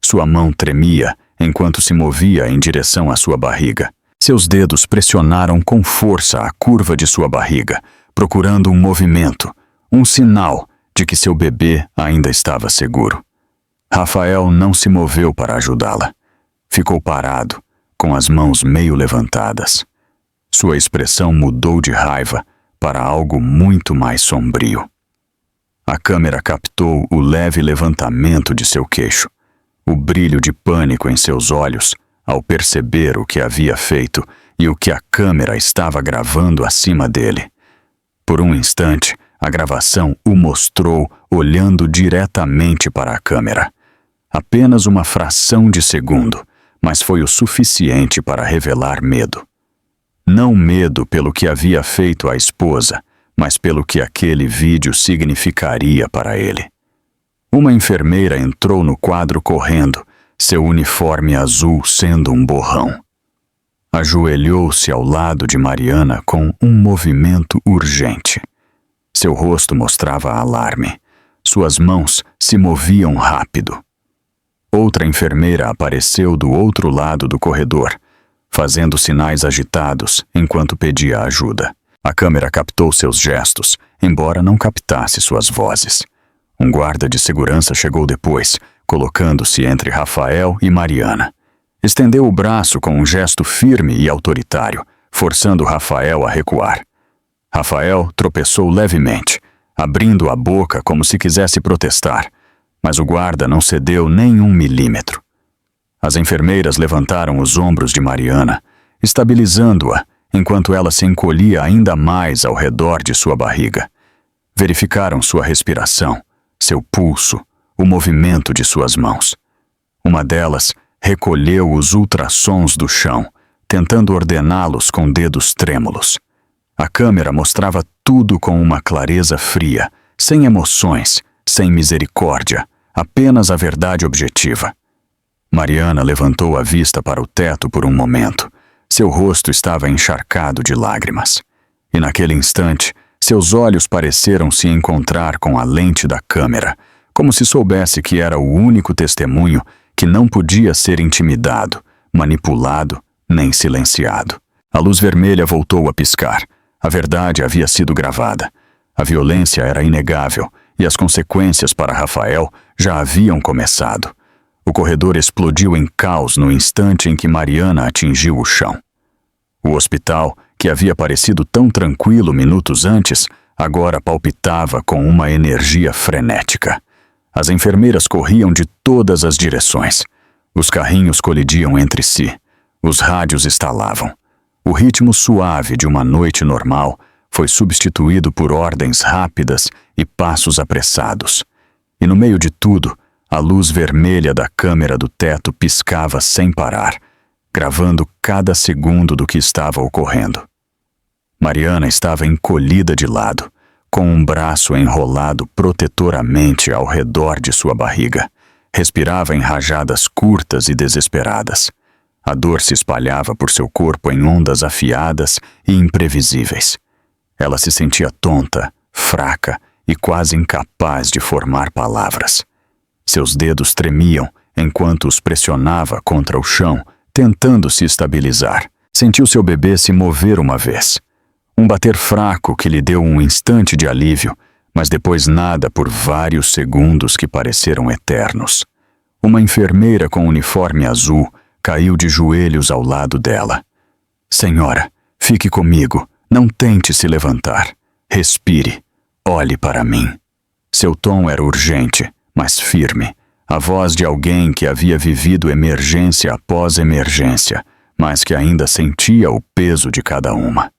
Sua mão tremia enquanto se movia em direção à sua barriga. Seus dedos pressionaram com força a curva de sua barriga, procurando um movimento, um sinal de que seu bebê ainda estava seguro. Rafael não se moveu para ajudá-la. Ficou parado, com as mãos meio levantadas. Sua expressão mudou de raiva para algo muito mais sombrio. A câmera captou o leve levantamento de seu queixo, o brilho de pânico em seus olhos ao perceber o que havia feito e o que a câmera estava gravando acima dele. Por um instante, a gravação o mostrou olhando diretamente para a câmera. Apenas uma fração de segundo, mas foi o suficiente para revelar medo. Não medo pelo que havia feito à esposa, mas pelo que aquele vídeo significaria para ele. Uma enfermeira entrou no quadro correndo, seu uniforme azul sendo um borrão. Ajoelhou-se ao lado de Mariana com um movimento urgente. Seu rosto mostrava alarme. Suas mãos se moviam rápido. Outra enfermeira apareceu do outro lado do corredor, fazendo sinais agitados enquanto pedia ajuda. A câmera captou seus gestos, embora não captasse suas vozes. Um guarda de segurança chegou depois, colocando-se entre Rafael e Mariana. Estendeu o braço com um gesto firme e autoritário, forçando Rafael a recuar. Rafael tropeçou levemente, abrindo a boca como se quisesse protestar, mas o guarda não cedeu nem 1 milímetro. As enfermeiras levantaram os ombros de Mariana, estabilizando-a enquanto ela se encolhia ainda mais ao redor de sua barriga. Verificaram sua respiração, seu pulso, o movimento de suas mãos. Uma delas recolheu os ultrassons do chão, tentando ordená-los com dedos trêmulos. A câmera mostrava tudo com uma clareza fria, sem emoções, sem misericórdia, apenas a verdade objetiva. Mariana levantou a vista para o teto por um momento. Seu rosto estava encharcado de lágrimas. E naquele instante, seus olhos pareceram se encontrar com a lente da câmera, como se soubesse que era o único testemunho que não podia ser intimidado, manipulado, nem silenciado. A luz vermelha voltou a piscar. A verdade havia sido gravada. A violência era inegável e as consequências para Rafael já haviam começado. O corredor explodiu em caos no instante em que Mariana atingiu o chão. O hospital, que havia parecido tão tranquilo minutos antes, agora palpitava com uma energia frenética. As enfermeiras corriam de todas as direções. Os carrinhos colidiam entre si. Os rádios estalavam. O ritmo suave de uma noite normal foi substituído por ordens rápidas e passos apressados. E no meio de tudo, a luz vermelha da câmera do teto piscava sem parar, gravando cada segundo do que estava ocorrendo. Mariana estava encolhida de lado, com um braço enrolado protetoramente ao redor de sua barriga. Respirava em rajadas curtas e desesperadas. A dor se espalhava por seu corpo em ondas afiadas e imprevisíveis. Ela se sentia tonta, fraca e quase incapaz de formar palavras. Seus dedos tremiam enquanto os pressionava contra o chão, tentando se estabilizar. Sentiu seu bebê se mover uma vez. Um bater fraco que lhe deu um instante de alívio, mas depois nada por vários segundos que pareceram eternos. Uma enfermeira com uniforme azul caiu de joelhos ao lado dela. Senhora, fique comigo, não tente se levantar. Respire, olhe para mim. Seu tom era urgente, mas firme, a voz de alguém que havia vivido emergência após emergência, mas que ainda sentia o peso de cada uma.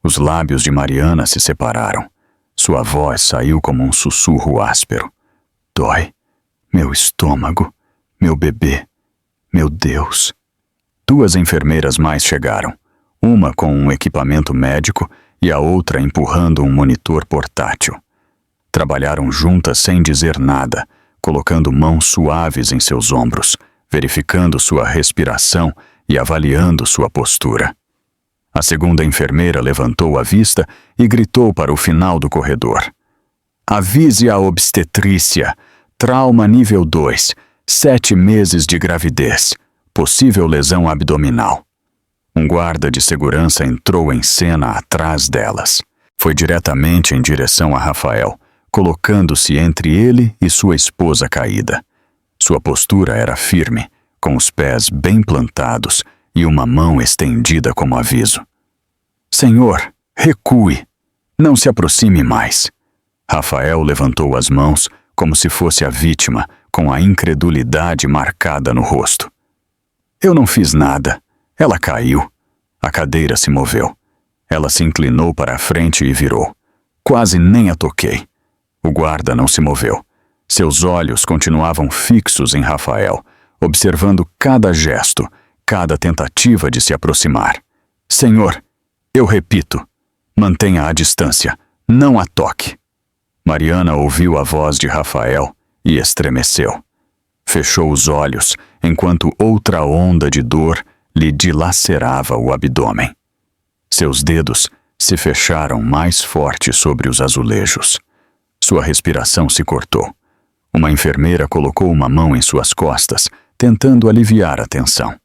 Os lábios de Mariana se separaram. Sua voz saiu como um sussurro áspero. Dói. Meu estômago. Meu bebê. Meu Deus. 2 enfermeiras mais chegaram. Uma com um equipamento médico e a outra empurrando um monitor portátil. Trabalharam juntas sem dizer nada, colocando mãos suaves em seus ombros, verificando sua respiração e avaliando sua postura. A segunda enfermeira levantou a vista e gritou para o final do corredor. Avise a obstetrícia. Trauma nível 2. 7 meses de gravidez. Possível lesão abdominal. Um guarda de segurança entrou em cena atrás delas. Foi diretamente em direção a Rafael, colocando-se entre ele e sua esposa caída. Sua postura era firme, com os pés bem plantados e uma mão estendida como aviso. Senhor, recue. Não se aproxime mais. Rafael levantou as mãos como se fosse a vítima, com a incredulidade marcada no rosto. Eu não fiz nada. Ela caiu. A cadeira se moveu. Ela se inclinou para a frente e virou. Quase nem a toquei. O guarda não se moveu. Seus olhos continuavam fixos em Rafael, observando cada gesto, cada tentativa de se aproximar. Senhor, eu repito, mantenha a distância, não a toque. Mariana ouviu a voz de Rafael e estremeceu. Fechou os olhos enquanto outra onda de dor lhe dilacerava o abdômen. Seus dedos se fecharam mais forte sobre os azulejos. Sua respiração se cortou. Uma enfermeira colocou uma mão em suas costas, tentando aliviar a tensão.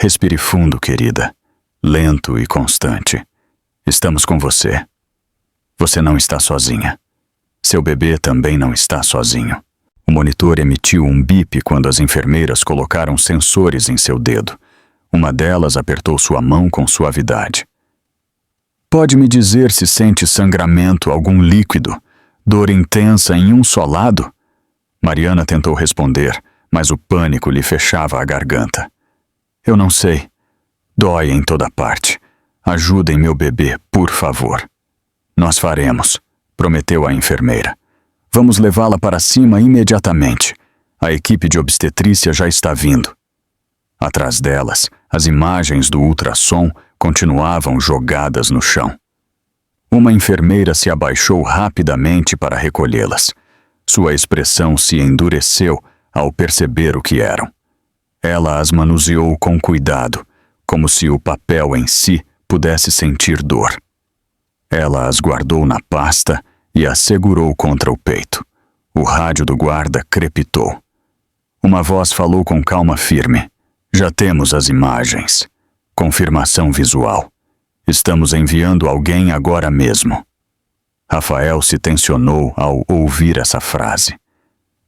Respire fundo, querida. Lento e constante. Estamos com você. Você não está sozinha. Seu bebê também não está sozinho. O monitor emitiu um bip quando as enfermeiras colocaram sensores em seu dedo. Uma delas apertou sua mão com suavidade. Pode me dizer se sente sangramento, algum líquido, dor intensa em um só lado? Mariana tentou responder, mas o pânico lhe fechava a garganta. Eu não sei. Dói em toda parte. Ajudem meu bebê, por favor. Nós faremos, prometeu a enfermeira. Vamos levá-la para cima imediatamente. A equipe de obstetrícia já está vindo. Atrás delas, as imagens do ultrassom continuavam jogadas no chão. Uma enfermeira se abaixou rapidamente para recolhê-las. Sua expressão se endureceu ao perceber o que eram. Ela as manuseou com cuidado, como se o papel em si pudesse sentir dor. Ela as guardou na pasta e as segurou contra o peito. O rádio do guarda crepitou. Uma voz falou com calma firme. Já temos as imagens. Confirmação visual. Estamos enviando alguém agora mesmo. Rafael se tensionou ao ouvir essa frase.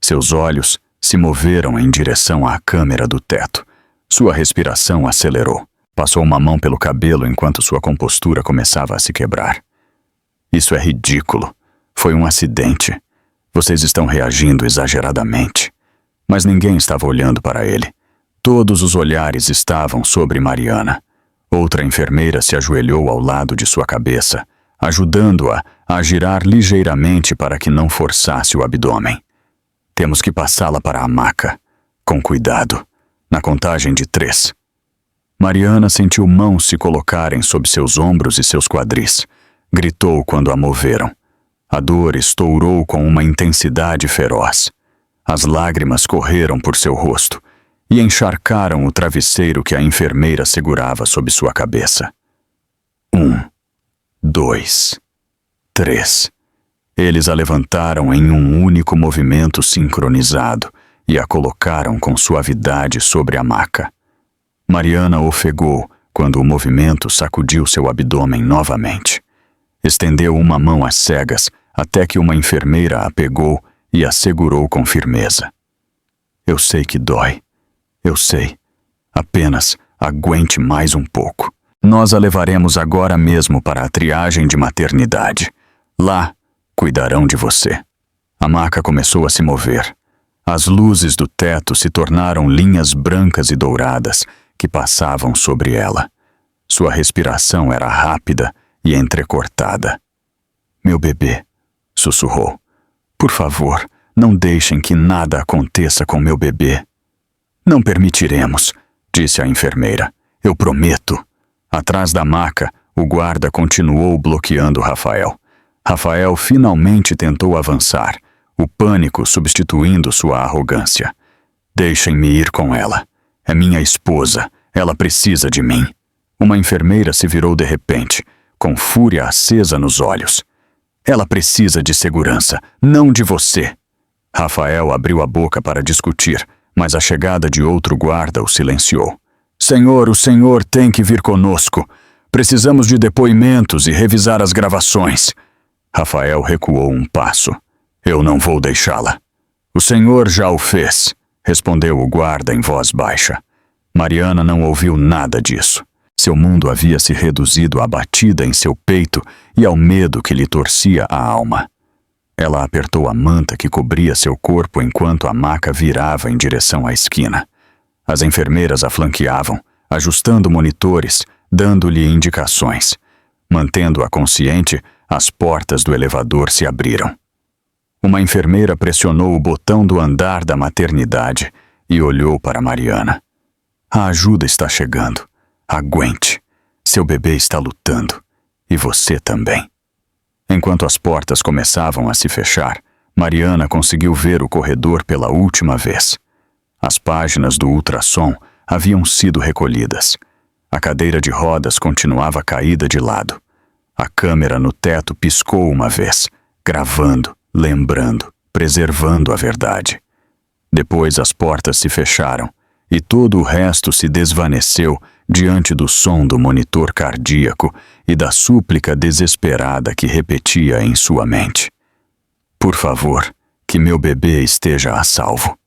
Seus olhos se moveram em direção à câmera do teto. Sua respiração acelerou. Passou uma mão pelo cabelo enquanto sua compostura começava a se quebrar. Isso é ridículo. Foi um acidente. Vocês estão reagindo exageradamente. Mas ninguém estava olhando para ele. Todos os olhares estavam sobre Mariana. Outra enfermeira se ajoelhou ao lado de sua cabeça, ajudando-a a girar ligeiramente para que não forçasse o abdômen. Temos que passá-la para a maca. Com cuidado. Na contagem de 3. Mariana sentiu mãos se colocarem sob seus ombros e seus quadris. Gritou quando a moveram. A dor estourou com uma intensidade feroz. As lágrimas correram por seu rosto e encharcaram o travesseiro que a enfermeira segurava sob sua cabeça. 1, 2, 3. Eles a levantaram em um único movimento sincronizado e a colocaram com suavidade sobre a maca. Mariana ofegou quando o movimento sacudiu seu abdômen novamente. Estendeu uma mão às cegas até que uma enfermeira a pegou e a segurou com firmeza. Eu sei que dói. Eu sei. Apenas aguente mais um pouco. Nós a levaremos agora mesmo para a triagem de maternidade. Lá, cuidarão de você. A maca começou a se mover. As luzes do teto se tornaram linhas brancas e douradas que passavam sobre ela. Sua respiração era rápida e entrecortada. Meu bebê, sussurrou. Por favor, não deixem que nada aconteça com meu bebê. Não permitiremos, disse a enfermeira. Eu prometo. Atrás da maca, o guarda continuou bloqueando Rafael. Rafael finalmente tentou avançar, o pânico substituindo sua arrogância. Deixem-me ir com ela. É minha esposa. Ela precisa de mim. Uma enfermeira se virou de repente, com fúria acesa nos olhos. Ela precisa de segurança, não de você. Rafael abriu a boca para discutir, mas a chegada de outro guarda o silenciou. Senhor, o senhor tem que vir conosco. Precisamos de depoimentos e revisar as gravações. Rafael recuou um passo. Eu não vou deixá-la. O senhor já o fez, respondeu o guarda em voz baixa. Mariana não ouviu nada disso. Seu mundo havia se reduzido à batida em seu peito e ao medo que lhe torcia a alma. Ela apertou a manta que cobria seu corpo enquanto a maca virava em direção à esquina. As enfermeiras a flanqueavam, ajustando monitores, dando-lhe indicações. Mantendo-a consciente, as portas do elevador se abriram. Uma enfermeira pressionou o botão do andar da maternidade e olhou para Mariana. A ajuda está chegando. Aguente. Seu bebê está lutando. E você também. Enquanto as portas começavam a se fechar, Mariana conseguiu ver o corredor pela última vez. As páginas do ultrassom haviam sido recolhidas. A cadeira de rodas continuava caída de lado. A câmera no teto piscou uma vez, gravando, lembrando, preservando a verdade. Depois as portas se fecharam e todo o resto se desvaneceu diante do som do monitor cardíaco e da súplica desesperada que repetia em sua mente. Por favor, que meu bebê esteja a salvo.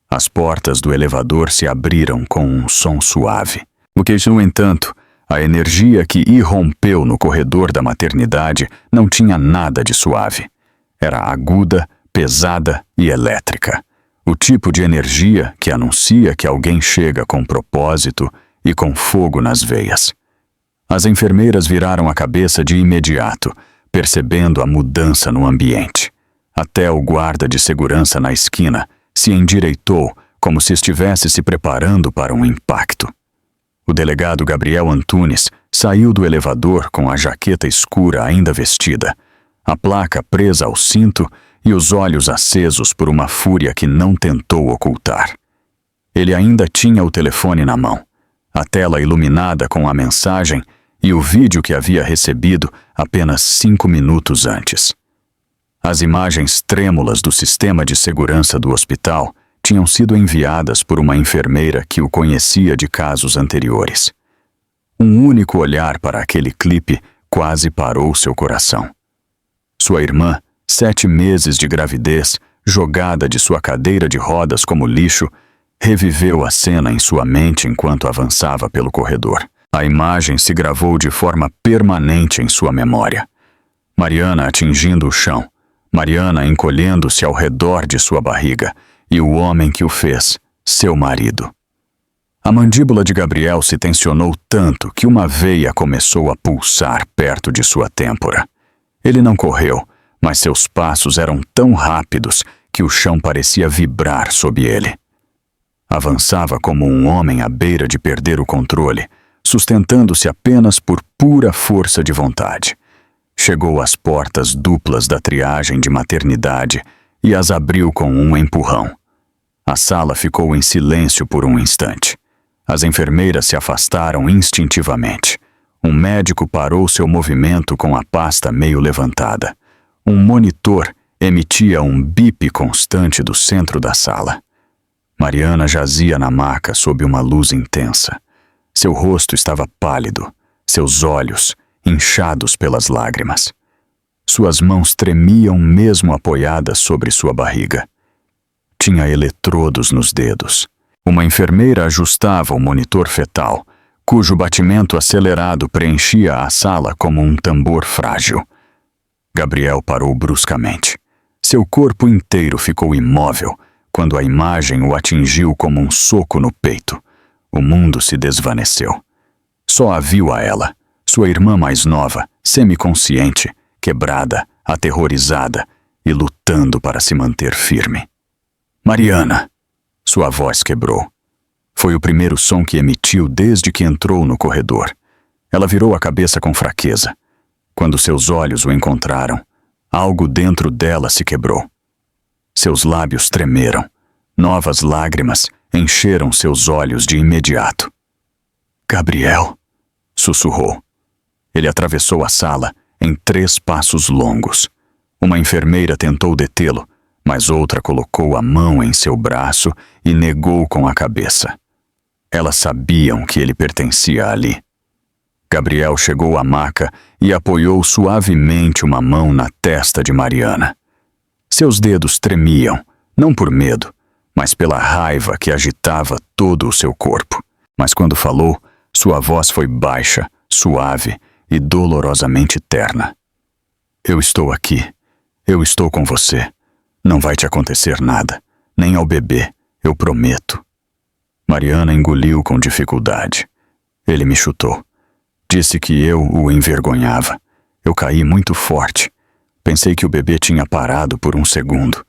As portas do elevador se abriram com um som suave. O que, no entanto, a energia que irrompeu no corredor da maternidade não tinha nada de suave. Era aguda, pesada e elétrica. O tipo de energia que anuncia que alguém chega com propósito e com fogo nas veias. As enfermeiras viraram a cabeça de imediato, percebendo a mudança no ambiente. Até o guarda de segurança na esquina se endireitou como se estivesse se preparando para um impacto. O delegado Gabriel Antunes saiu do elevador com a jaqueta escura ainda vestida, a placa presa ao cinto e os olhos acesos por uma fúria que não tentou ocultar. Ele ainda tinha o telefone na mão, a tela iluminada com a mensagem e o vídeo que havia recebido apenas 5 minutos antes. As imagens trêmulas do sistema de segurança do hospital tinham sido enviadas por uma enfermeira que o conhecia de casos anteriores. Um único olhar para aquele clipe quase parou seu coração. Sua irmã, 7 meses de gravidez, jogada de sua cadeira de rodas como lixo, reviveu a cena em sua mente enquanto avançava pelo corredor. A imagem se gravou de forma permanente em sua memória. Mariana atingindo o chão, Mariana encolhendo-se ao redor de sua barriga, e o homem que o fez, seu marido. A mandíbula de Gabriel se tensionou tanto que uma veia começou a pulsar perto de sua têmpora. Ele não correu, mas seus passos eram tão rápidos que o chão parecia vibrar sob ele. Avançava como um homem à beira de perder o controle, sustentando-se apenas por pura força de vontade. Chegou às portas duplas da triagem de maternidade e as abriu com um empurrão. A sala ficou em silêncio por um instante. As enfermeiras se afastaram instintivamente. Um médico parou seu movimento com a pasta meio levantada. Um monitor emitia um bip constante do centro da sala. Mariana jazia na maca sob uma luz intensa. Seu rosto estava pálido, seus olhos inchados pelas lágrimas. Suas mãos tremiam mesmo apoiadas sobre sua barriga. Tinha eletrodos nos dedos. Uma enfermeira ajustava o monitor fetal, cujo batimento acelerado preenchia a sala como um tambor frágil. Gabriel parou bruscamente. Seu corpo inteiro ficou imóvel quando a imagem o atingiu como um soco no peito. O mundo se desvaneceu. Só a viu a ela, sua irmã mais nova, semiconsciente, quebrada, aterrorizada e lutando para se manter firme. Mariana! Sua voz quebrou. Foi o primeiro som que emitiu desde que entrou no corredor. Ela virou a cabeça com fraqueza. Quando seus olhos o encontraram, algo dentro dela se quebrou. Seus lábios tremeram. Novas lágrimas encheram seus olhos de imediato. Gabriel! Sussurrou. Ele atravessou a sala em 3 passos longos. Uma enfermeira tentou detê-lo, mas outra colocou a mão em seu braço e negou com a cabeça. Elas sabiam que ele pertencia ali. Gabriel chegou à maca e apoiou suavemente uma mão na testa de Mariana. Seus dedos tremiam, não por medo, mas pela raiva que agitava todo o seu corpo. Mas quando falou, sua voz foi baixa, suave e dolorosamente terna. Eu estou aqui. Eu estou com você. Não vai te acontecer nada, nem ao bebê, eu prometo. Mariana engoliu com dificuldade. Ele me chutou. Disse que eu o envergonhava. Eu caí muito forte. Pensei que o bebê tinha parado por um segundo.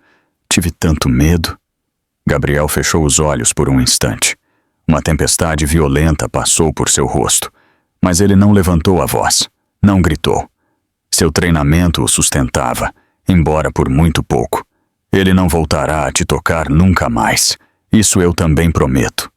Tive tanto medo. Gabriel fechou os olhos por um instante. Uma tempestade violenta passou por seu rosto. Mas ele não levantou a voz, não gritou. Seu treinamento o sustentava, embora por muito pouco. Ele não voltará a te tocar nunca mais. Isso eu também prometo.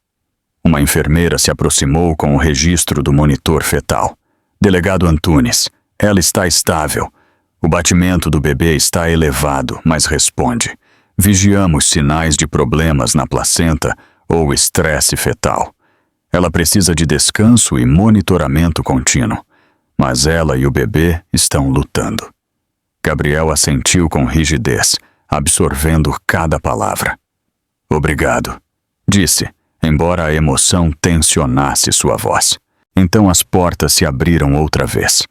Uma enfermeira se aproximou com o registro do monitor fetal. Delegado Antunes, ela está estável. O batimento do bebê está elevado, mas responde. Vigiamos sinais de problemas na placenta ou estresse fetal. Ela precisa de descanso e monitoramento contínuo, mas ela e o bebê estão lutando. Gabriel assentiu com rigidez, absorvendo cada palavra. Obrigado, disse, embora a emoção tensionasse sua voz. Então as portas se abriram outra vez.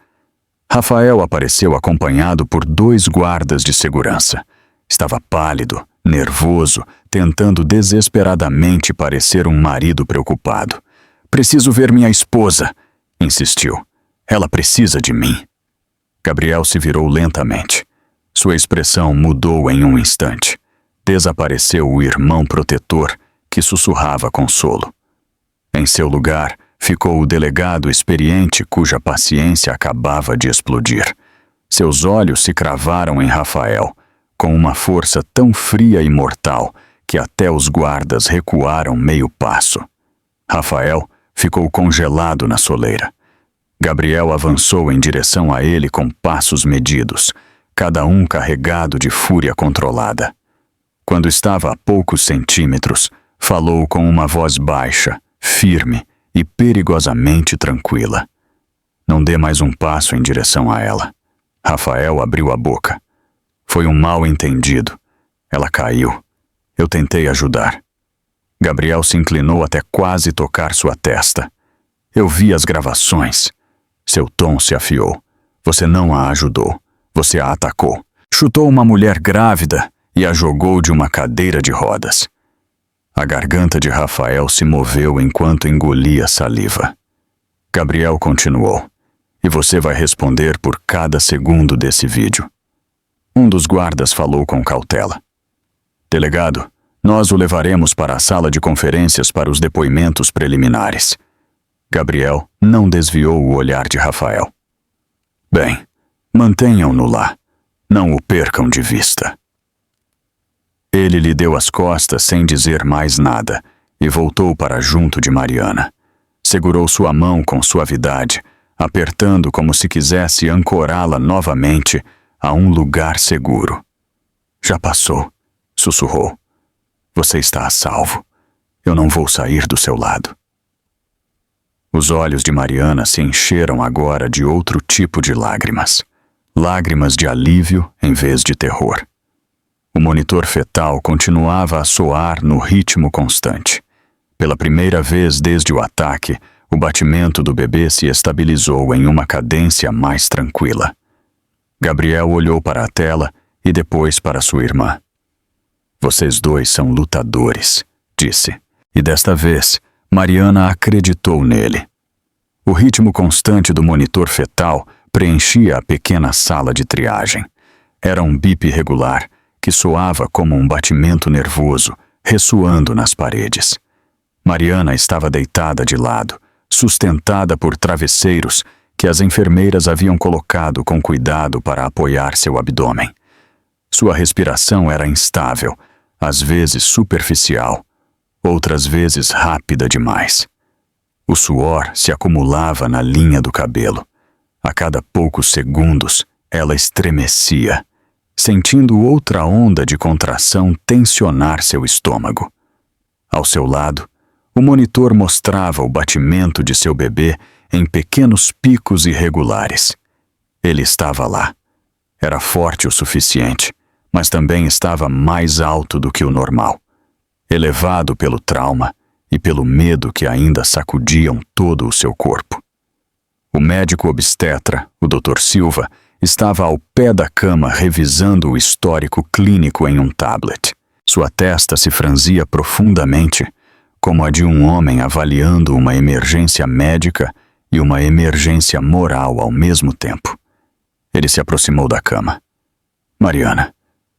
Rafael apareceu acompanhado por 2 guardas de segurança. Estava pálido, nervoso, tentando desesperadamente parecer um marido preocupado. Preciso ver minha esposa, insistiu. Ela precisa de mim. Gabriel se virou lentamente. Sua expressão mudou em um instante. Desapareceu o irmão protetor que sussurrava consolo. Em seu lugar, ficou o delegado experiente cuja paciência acabava de explodir. Seus olhos se cravaram em Rafael, com uma força tão fria e mortal que até os guardas recuaram meio passo. Rafael ficou congelado na soleira. Gabriel avançou em direção a ele com passos medidos, cada um carregado de fúria controlada. Quando estava a poucos centímetros, falou com uma voz baixa, firme e perigosamente tranquila. Não dê mais um passo em direção a ela. Rafael abriu a boca. Foi um mal-entendido. Ela caiu. Eu tentei ajudar. Gabriel se inclinou até quase tocar sua testa. Eu vi as gravações. Seu tom se afiou. Você não a ajudou. Você a atacou. Chutou uma mulher grávida e a jogou de uma cadeira de rodas. A garganta de Rafael se moveu enquanto engolia saliva. Gabriel continuou. E você vai responder por cada segundo desse vídeo. Um dos guardas falou com cautela. Delegado, nós o levaremos para a sala de conferências para os depoimentos preliminares. Gabriel não desviou o olhar de Rafael. Bem, mantenham-no lá. Não o percam de vista. Ele lhe deu as costas sem dizer mais nada e voltou para junto de Mariana. Segurou sua mão com suavidade, apertando como se quisesse ancorá-la novamente a um lugar seguro. Já passou, sussurrou. Você está a salvo. Eu não vou sair do seu lado. Os olhos de Mariana se encheram agora de outro tipo de lágrimas. Lágrimas de alívio em vez de terror. O monitor fetal continuava a soar no ritmo constante. Pela primeira vez desde o ataque, o batimento do bebê se estabilizou em uma cadência mais tranquila. Gabriel olhou para a tela e depois para sua irmã. Vocês dois são lutadores, disse. E desta vez, Mariana acreditou nele. O ritmo constante do monitor fetal preenchia a pequena sala de triagem. Era um bip regular, que soava como um batimento nervoso, ressoando nas paredes. Mariana estava deitada de lado, sustentada por travesseiros que as enfermeiras haviam colocado com cuidado para apoiar seu abdômen. Sua respiração era instável, às vezes superficial, outras vezes rápida demais. O suor se acumulava na linha do cabelo. A cada poucos segundos, ela estremecia, sentindo outra onda de contração tensionar seu estômago. Ao seu lado, o monitor mostrava o batimento de seu bebê em pequenos picos irregulares. Ele estava lá. Era forte o suficiente, mas também estava mais alto do que o normal, elevado pelo trauma e pelo medo que ainda sacudiam todo o seu corpo. O médico obstetra, o Dr. Silva, estava ao pé da cama revisando o histórico clínico em um tablet. Sua testa se franzia profundamente, como a de um homem avaliando uma emergência médica e uma emergência moral ao mesmo tempo. Ele se aproximou da cama. Mariana,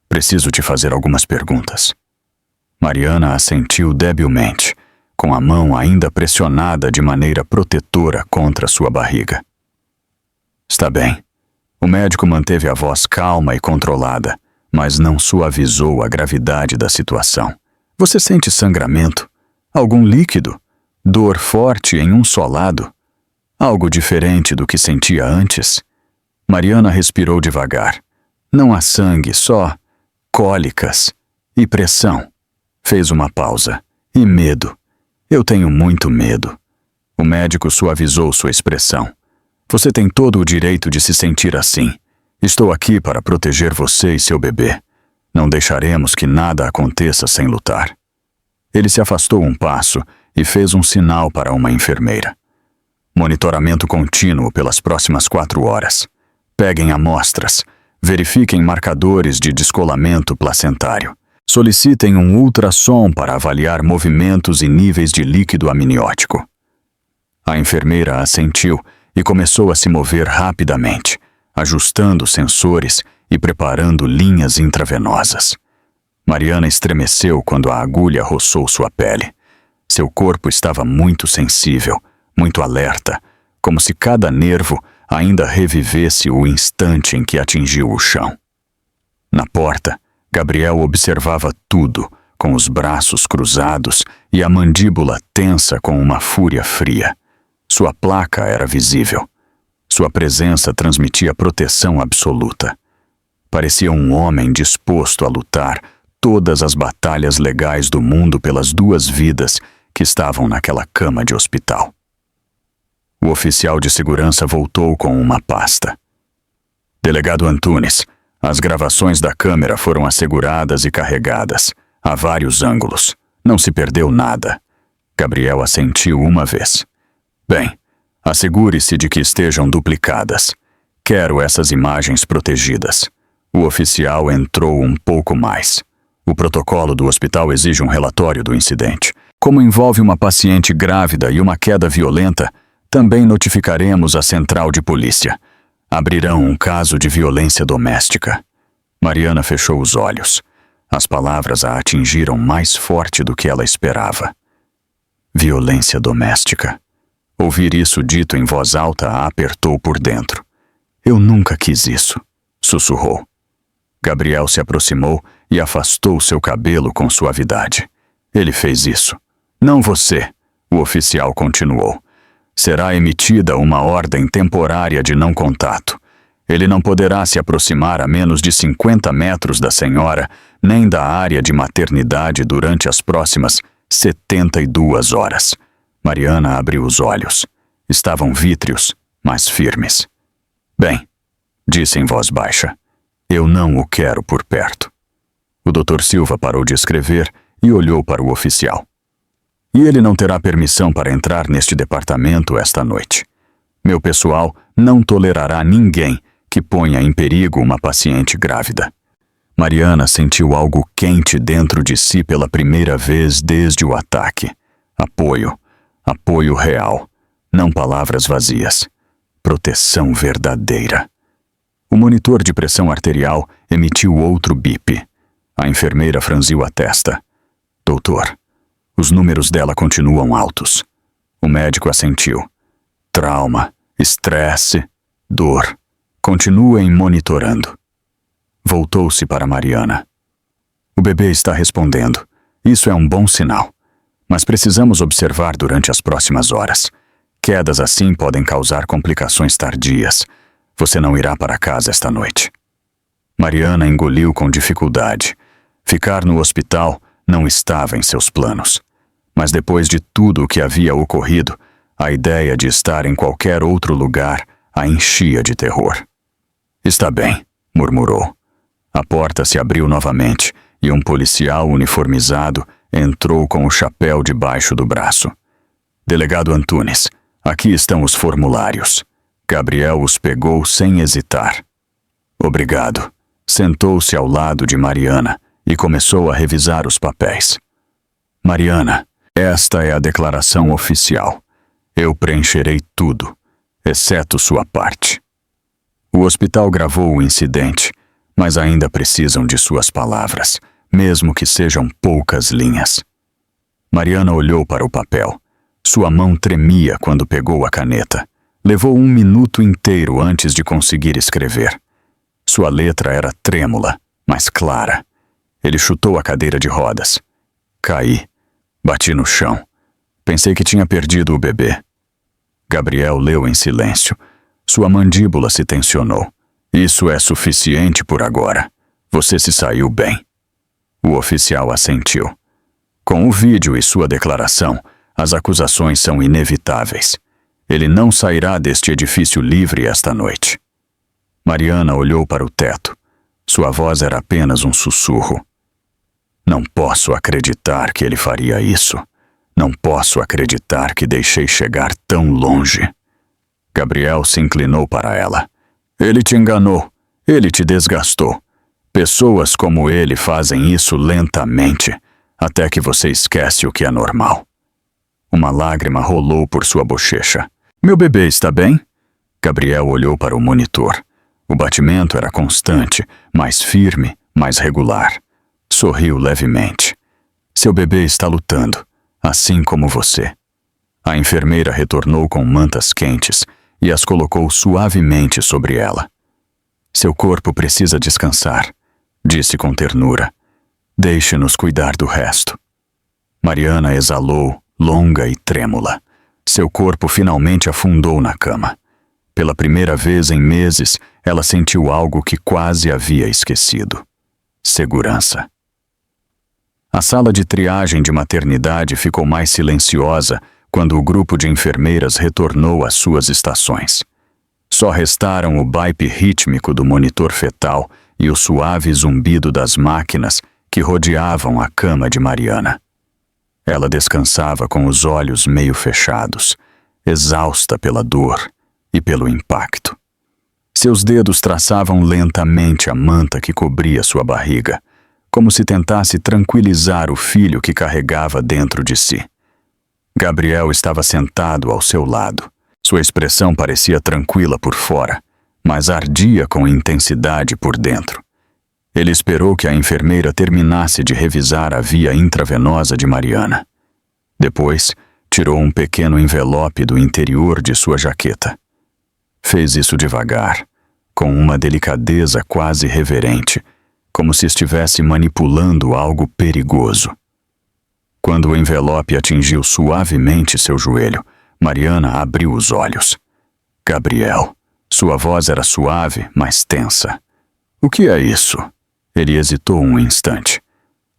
preciso te fazer algumas perguntas. Mariana assentiu debilmente, com a mão ainda pressionada de maneira protetora contra sua barriga. Está bem. O médico manteve a voz calma e controlada, mas não suavizou a gravidade da situação. Você sente sangramento? Algum líquido? Dor forte em um só lado? Algo diferente do que sentia antes? Mariana respirou devagar. Não há sangue, só cólicas e pressão. Fez uma pausa. E medo. Eu tenho muito medo. O médico suavizou sua expressão. Você tem todo o direito de se sentir assim. Estou aqui para proteger você e seu bebê. Não deixaremos que nada aconteça sem lutar. Ele se afastou um passo e fez um sinal para uma enfermeira. Monitoramento contínuo pelas próximas 4 horas. Peguem amostras. Verifiquem marcadores de descolamento placentário. Solicitem um ultrassom para avaliar movimentos e níveis de líquido amniótico. A enfermeira assentiu e começou a se mover rapidamente, ajustando sensores e preparando linhas intravenosas. Mariana estremeceu quando a agulha roçou sua pele. Seu corpo estava muito sensível, muito alerta, como se cada nervo ainda revivesse o instante em que atingiu o chão. Na porta, Gabriel observava tudo, com os braços cruzados e a mandíbula tensa com uma fúria fria. Sua placa era visível. Sua presença transmitia proteção absoluta. Parecia um homem disposto a lutar todas as batalhas legais do mundo pelas 2 vidas que estavam naquela cama de hospital. O oficial de segurança voltou com uma pasta. Delegado Antunes, as gravações da câmera foram asseguradas e carregadas, a vários ângulos. Não se perdeu nada. Gabriel assentiu uma vez. Bem, assegure-se de que estejam duplicadas. Quero essas imagens protegidas. O oficial entrou um pouco mais. O protocolo do hospital exige um relatório do incidente. Como envolve uma paciente grávida e uma queda violenta, também notificaremos a central de polícia. Abrirão um caso de violência doméstica. Mariana fechou os olhos. As palavras a atingiram mais forte do que ela esperava. Violência doméstica. Ouvir isso dito em voz alta a apertou por dentro. Eu nunca quis isso, sussurrou. Gabriel se aproximou e afastou seu cabelo com suavidade. Ele fez isso. Não você, o oficial continuou. Será emitida uma ordem temporária de não contato. Ele não poderá se aproximar a menos de 50 metros da senhora, nem da área de maternidade durante as próximas 72 horas. Mariana abriu os olhos. Estavam vítreos, mas firmes. Bem, disse em voz baixa, eu não o quero por perto. O Dr. Silva parou de escrever e olhou para o oficial. E ele não terá permissão para entrar neste departamento esta noite. Meu pessoal não tolerará ninguém que ponha em perigo uma paciente grávida. Mariana sentiu algo quente dentro de si pela primeira vez desde o ataque. Apoio. Apoio real. Não palavras vazias. Proteção verdadeira. O monitor de pressão arterial emitiu outro bip. A enfermeira franziu a testa. Doutor, os números dela continuam altos. O médico assentiu. Trauma, estresse, dor. Continuem monitorando. Voltou-se para Mariana. O bebê está respondendo. Isso é um bom sinal. Mas precisamos observar durante as próximas horas. Quedas assim podem causar complicações tardias. Você não irá para casa esta noite. Mariana engoliu com dificuldade. Ficar no hospital não estava em seus planos. Mas depois de tudo o que havia ocorrido, a ideia de estar em qualquer outro lugar a enchia de terror. Está bem, murmurou. A porta se abriu novamente e um policial uniformizado entrou com o chapéu debaixo do braço. Delegado Antunes, aqui estão os formulários. Gabriel os pegou sem hesitar. Obrigado. Sentou-se ao lado de Mariana e começou a revisar os papéis. Mariana, esta é a declaração oficial. Eu preencherei tudo, exceto sua parte. O hospital gravou o incidente, mas ainda precisam de suas palavras, mesmo que sejam poucas linhas. Mariana olhou para o papel. Sua mão tremia quando pegou a caneta. Levou 1 minuto inteiro antes de conseguir escrever. Sua letra era trêmula, mas clara. Ele chutou a cadeira de rodas. Caí. Bati no chão. Pensei que tinha perdido o bebê. Gabriel leu em silêncio. Sua mandíbula se tensionou. Isso é suficiente por agora. Você se saiu bem. O oficial assentiu. Com o vídeo e sua declaração, as acusações são inevitáveis. Ele não sairá deste edifício livre esta noite. Mariana olhou para o teto. Sua voz era apenas um sussurro. Não posso acreditar que ele faria isso. Não posso acreditar que deixei chegar tão longe. Gabriel se inclinou para ela. Ele te enganou. Ele te desgastou. Pessoas como ele fazem isso lentamente, até que você esquece o que é normal. Uma lágrima rolou por sua bochecha. Meu bebê está bem? Gabriel olhou para o monitor. O batimento era constante, mais firme, mais regular. Sorriu levemente. Seu bebê está lutando, assim como você. A enfermeira retornou com mantas quentes e as colocou suavemente sobre ela. Seu corpo precisa descansar, disse com ternura. Deixe-nos cuidar do resto. Mariana exalou, longa e trêmula. Seu corpo finalmente afundou na cama. Pela primeira vez em meses, ela sentiu algo que quase havia esquecido. Segurança. A sala de triagem de maternidade ficou mais silenciosa quando o grupo de enfermeiras retornou às suas estações. Só restaram o baipe rítmico do monitor fetal e o suave zumbido das máquinas que rodeavam a cama de Mariana. Ela descansava com os olhos meio fechados, exausta pela dor e pelo impacto. Seus dedos traçavam lentamente a manta que cobria sua barriga, como se tentasse tranquilizar o filho que carregava dentro de si. Gabriel estava sentado ao seu lado. Sua expressão parecia tranquila por fora, mas ardia com intensidade por dentro. Ele esperou que a enfermeira terminasse de revisar a via intravenosa de Mariana. Depois, tirou um pequeno envelope do interior de sua jaqueta. Fez isso devagar, com uma delicadeza quase reverente, como se estivesse manipulando algo perigoso. Quando o envelope atingiu suavemente seu joelho, Mariana abriu os olhos. Gabriel. Sua voz era suave, mas tensa. O que é isso? Ele hesitou um instante.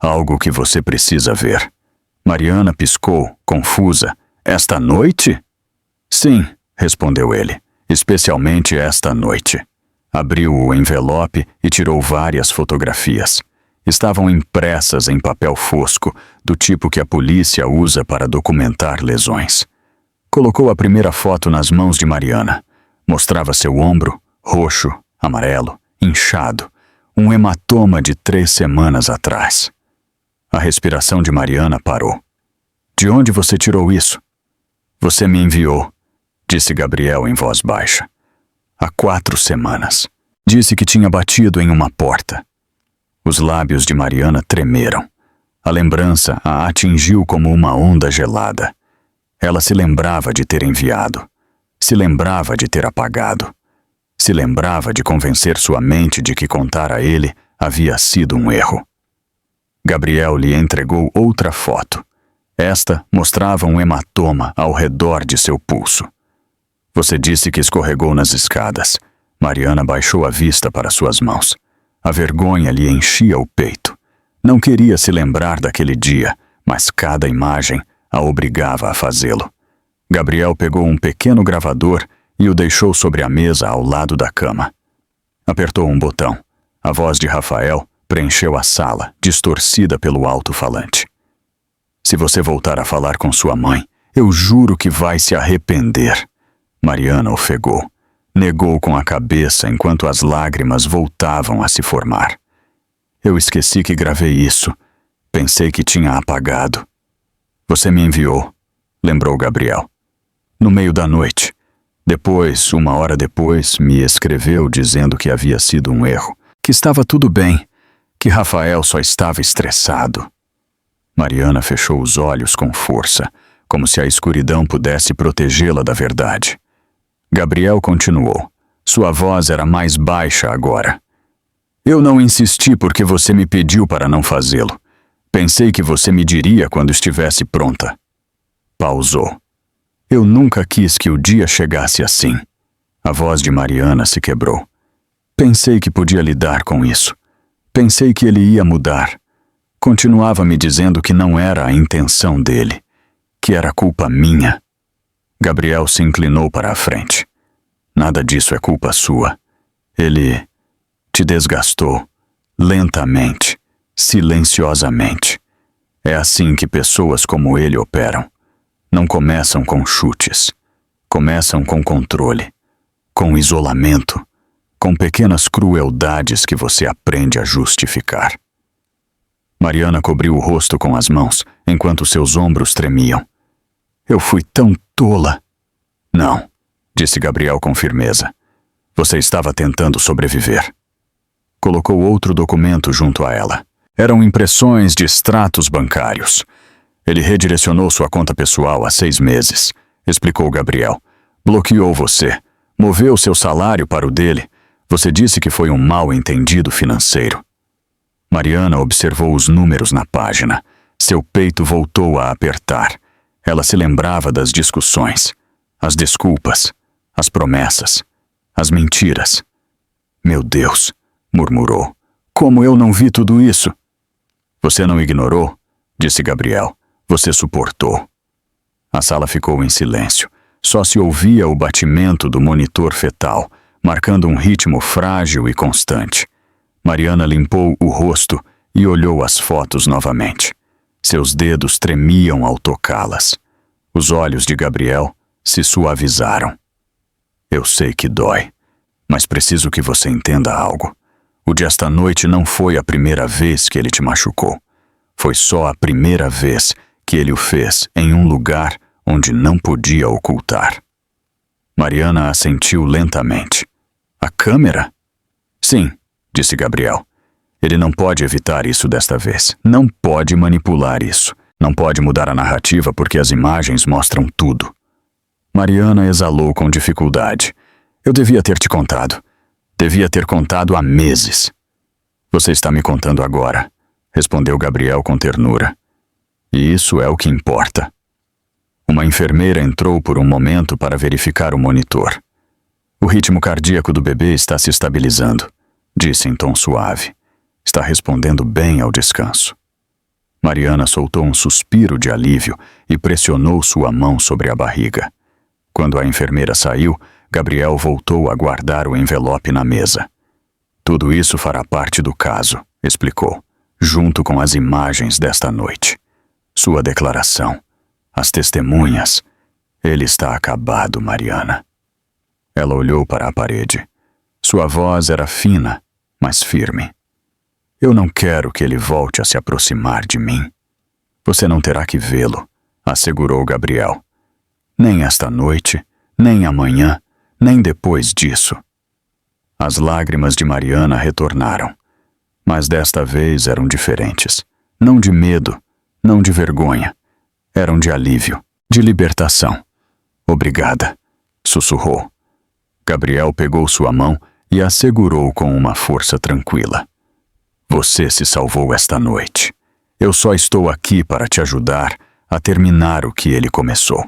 Algo que você precisa ver. Mariana piscou, confusa. Esta noite? Sim, respondeu ele. Especialmente esta noite. Abriu o envelope e tirou várias fotografias. Estavam impressas em papel fosco, do tipo que a polícia usa para documentar lesões. Colocou a primeira foto nas mãos de Mariana. Mostrava seu ombro, roxo, amarelo, inchado, um hematoma de 3 semanas atrás. A respiração de Mariana parou. De onde você tirou isso? Você me enviou, disse Gabriel em voz baixa. Há 4 semanas. Disse que tinha batido em uma porta. Os lábios de Mariana tremeram. A lembrança a atingiu como uma onda gelada. Ela se lembrava de ter enviado. Se lembrava de ter apagado. Se lembrava de convencer sua mente de que contar a ele havia sido um erro. Gabriel lhe entregou outra foto. Esta mostrava um hematoma ao redor de seu pulso. Você disse que escorregou nas escadas. Mariana baixou a vista para suas mãos. A vergonha lhe enchia o peito. Não queria se lembrar daquele dia, mas cada imagem a obrigava a fazê-lo. Gabriel pegou um pequeno gravador e o deixou sobre a mesa ao lado da cama. Apertou um botão. A voz de Rafael preencheu a sala, distorcida pelo alto-falante. Se você voltar a falar com sua mãe, eu juro que vai se arrepender. Mariana ofegou. Negou com a cabeça enquanto as lágrimas voltavam a se formar. Eu esqueci que gravei isso. Pensei que tinha apagado. Você me enviou, lembrou Gabriel. No meio da noite. Depois, 1 hora depois, me escreveu dizendo que havia sido um erro, que estava tudo bem, que Rafael só estava estressado. Mariana fechou os olhos com força, como se a escuridão pudesse protegê-la da verdade. Gabriel continuou. Sua voz era mais baixa agora. Eu não insisti porque você me pediu para não fazê-lo. Pensei que você me diria quando estivesse pronta. Pausou. Eu nunca quis que o dia chegasse assim. A voz de Mariana se quebrou. Pensei que podia lidar com isso. Pensei que ele ia mudar. Continuava me dizendo que não era a intenção dele, que era culpa minha. Gabriel se inclinou para a frente. Nada disso é culpa sua. Ele te desgastou, lentamente, silenciosamente. É assim que pessoas como ele operam. Não começam com chutes. Começam com controle, com isolamento, com pequenas crueldades que você aprende a justificar. Mariana cobriu o rosto com as mãos, enquanto seus ombros tremiam. Eu fui tão tola. Não, disse Gabriel com firmeza. Você estava tentando sobreviver. Colocou outro documento junto a ela. Eram impressões de extratos bancários. Ele redirecionou sua conta pessoal há 6 meses, explicou Gabriel. Bloqueou você, moveu seu salário para o dele. Você disse que foi um mal-entendido financeiro. Mariana observou os números na página. Seu peito voltou a apertar. Ela se lembrava das discussões, as desculpas, as promessas, as mentiras. Meu Deus, murmurou. Como eu não vi tudo isso? Você não ignorou, disse Gabriel. Você suportou. A sala ficou em silêncio. Só se ouvia o batimento do monitor fetal, marcando um ritmo frágil e constante. Mariana limpou o rosto e olhou as fotos novamente. Seus dedos tremiam ao tocá-las. Os olhos de Gabriel se suavizaram. Eu sei que dói, mas preciso que você entenda algo. O de esta noite não foi a primeira vez que ele te machucou. Foi só a primeira vez que ele o fez em um lugar onde não podia ocultar. Mariana assentiu lentamente. A câmera? Sim, disse Gabriel. Ele não pode evitar isso desta vez. Não pode manipular isso. Não pode mudar a narrativa porque as imagens mostram tudo. Mariana exalou com dificuldade. Eu devia ter te contado. Devia ter contado há meses. Você está me contando agora, respondeu Gabriel com ternura. E isso é o que importa. Uma enfermeira entrou por um momento para verificar o monitor. O ritmo cardíaco do bebê está se estabilizando, disse em tom suave. Está respondendo bem ao descanso. Mariana soltou um suspiro de alívio e pressionou sua mão sobre a barriga. Quando a enfermeira saiu, Gabriel voltou a guardar o envelope na mesa. Tudo isso fará parte do caso, explicou, junto com as imagens desta noite. Sua declaração, as testemunhas. Ele está acabado, Mariana. Ela olhou para a parede. Sua voz era fina, mas firme. Eu não quero que ele volte a se aproximar de mim. Você não terá que vê-lo, assegurou Gabriel. Nem esta noite, nem amanhã, nem depois disso. As lágrimas de Mariana retornaram, mas desta vez eram diferentes. Não de medo, não de vergonha. Eram de alívio, de libertação. Obrigada, sussurrou. Gabriel pegou sua mão e a segurou com uma força tranquila. Você se salvou esta noite. Eu só estou aqui para te ajudar a terminar o que ele começou.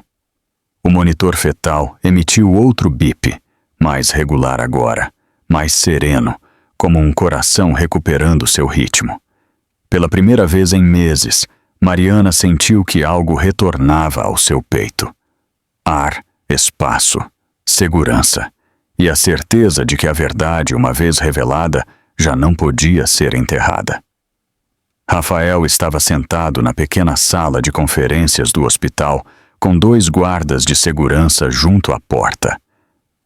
O monitor fetal emitiu outro bip, mais regular agora, mais sereno, como um coração recuperando seu ritmo. Pela primeira vez em meses, Mariana sentiu que algo retornava ao seu peito. Ar, espaço, segurança e a certeza de que a verdade, uma vez revelada, já não podia ser enterrada. Rafael estava sentado na pequena sala de conferências do hospital, com 2 guardas de segurança junto à porta.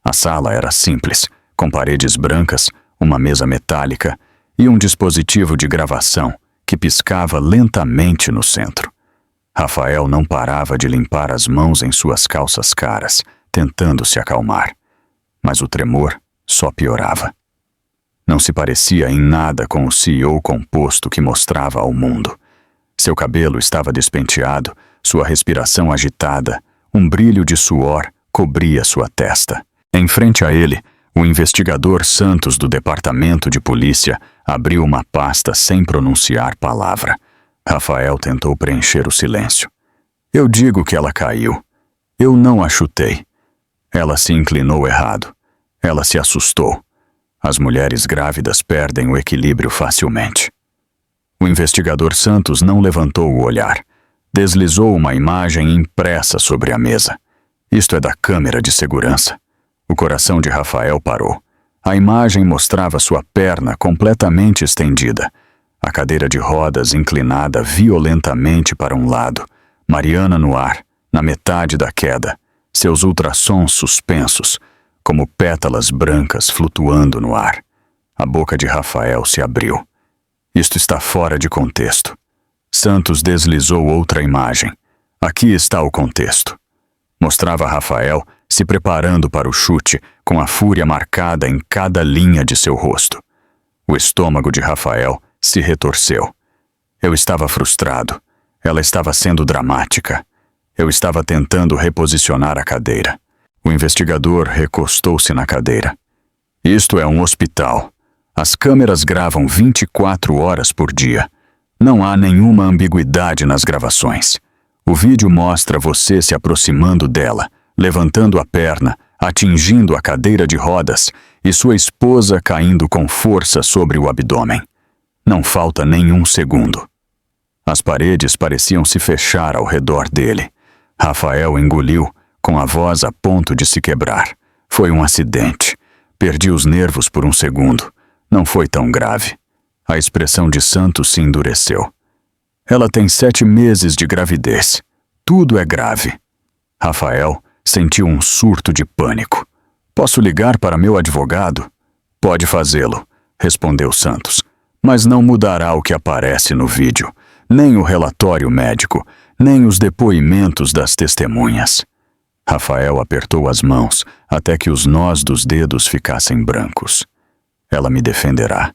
A sala era simples, com paredes brancas, uma mesa metálica e um dispositivo de gravação que piscava lentamente no centro. Rafael não parava de limpar as mãos em suas calças caras, tentando se acalmar. Mas o tremor só piorava. Não se parecia em nada com o CEO composto que mostrava ao mundo. Seu cabelo estava despenteado, sua respiração agitada, um brilho de suor cobria sua testa. Em frente a ele, o investigador Santos do Departamento de Polícia abriu uma pasta sem pronunciar palavra. Rafael tentou preencher o silêncio. Eu digo que ela caiu. Eu não a chutei. Ela se inclinou errado. Ela se assustou. As mulheres grávidas perdem o equilíbrio facilmente. O investigador Santos não levantou o olhar. Deslizou uma imagem impressa sobre a mesa. Isto é da câmera de segurança. O coração de Rafael parou. A imagem mostrava sua perna completamente estendida. A cadeira de rodas inclinada violentamente para um lado. Mariana no ar, na metade da queda. Seus ultrassons suspensos, como pétalas brancas flutuando no ar. A boca de Rafael se abriu. Isto está fora de contexto. Santos deslizou outra imagem. Aqui está o contexto. Mostrava Rafael se preparando para o chute, com a fúria marcada em cada linha de seu rosto. O estômago de Rafael se retorceu. Eu estava frustrado. Ela estava sendo dramática. Eu estava tentando reposicionar a cadeira. O investigador recostou-se na cadeira. Isto é um hospital. As câmeras gravam 24 horas por dia. Não há nenhuma ambiguidade nas gravações. O vídeo mostra você se aproximando dela, levantando a perna, atingindo a cadeira de rodas e sua esposa caindo com força sobre o abdômen. Não falta nenhum segundo. As paredes pareciam se fechar ao redor dele. Rafael engoliu, com a voz a ponto de se quebrar. Foi um acidente. Perdi os nervos por um segundo. Não foi tão grave. A expressão de Santos se endureceu. Ela tem 7 meses de gravidez. Tudo é grave. Rafael sentiu um surto de pânico. Posso ligar para meu advogado? Pode fazê-lo, respondeu Santos. Mas não mudará o que aparece no vídeo, nem o relatório médico, nem os depoimentos das testemunhas. Rafael apertou as mãos até que os nós dos dedos ficassem brancos. Ela me defenderá.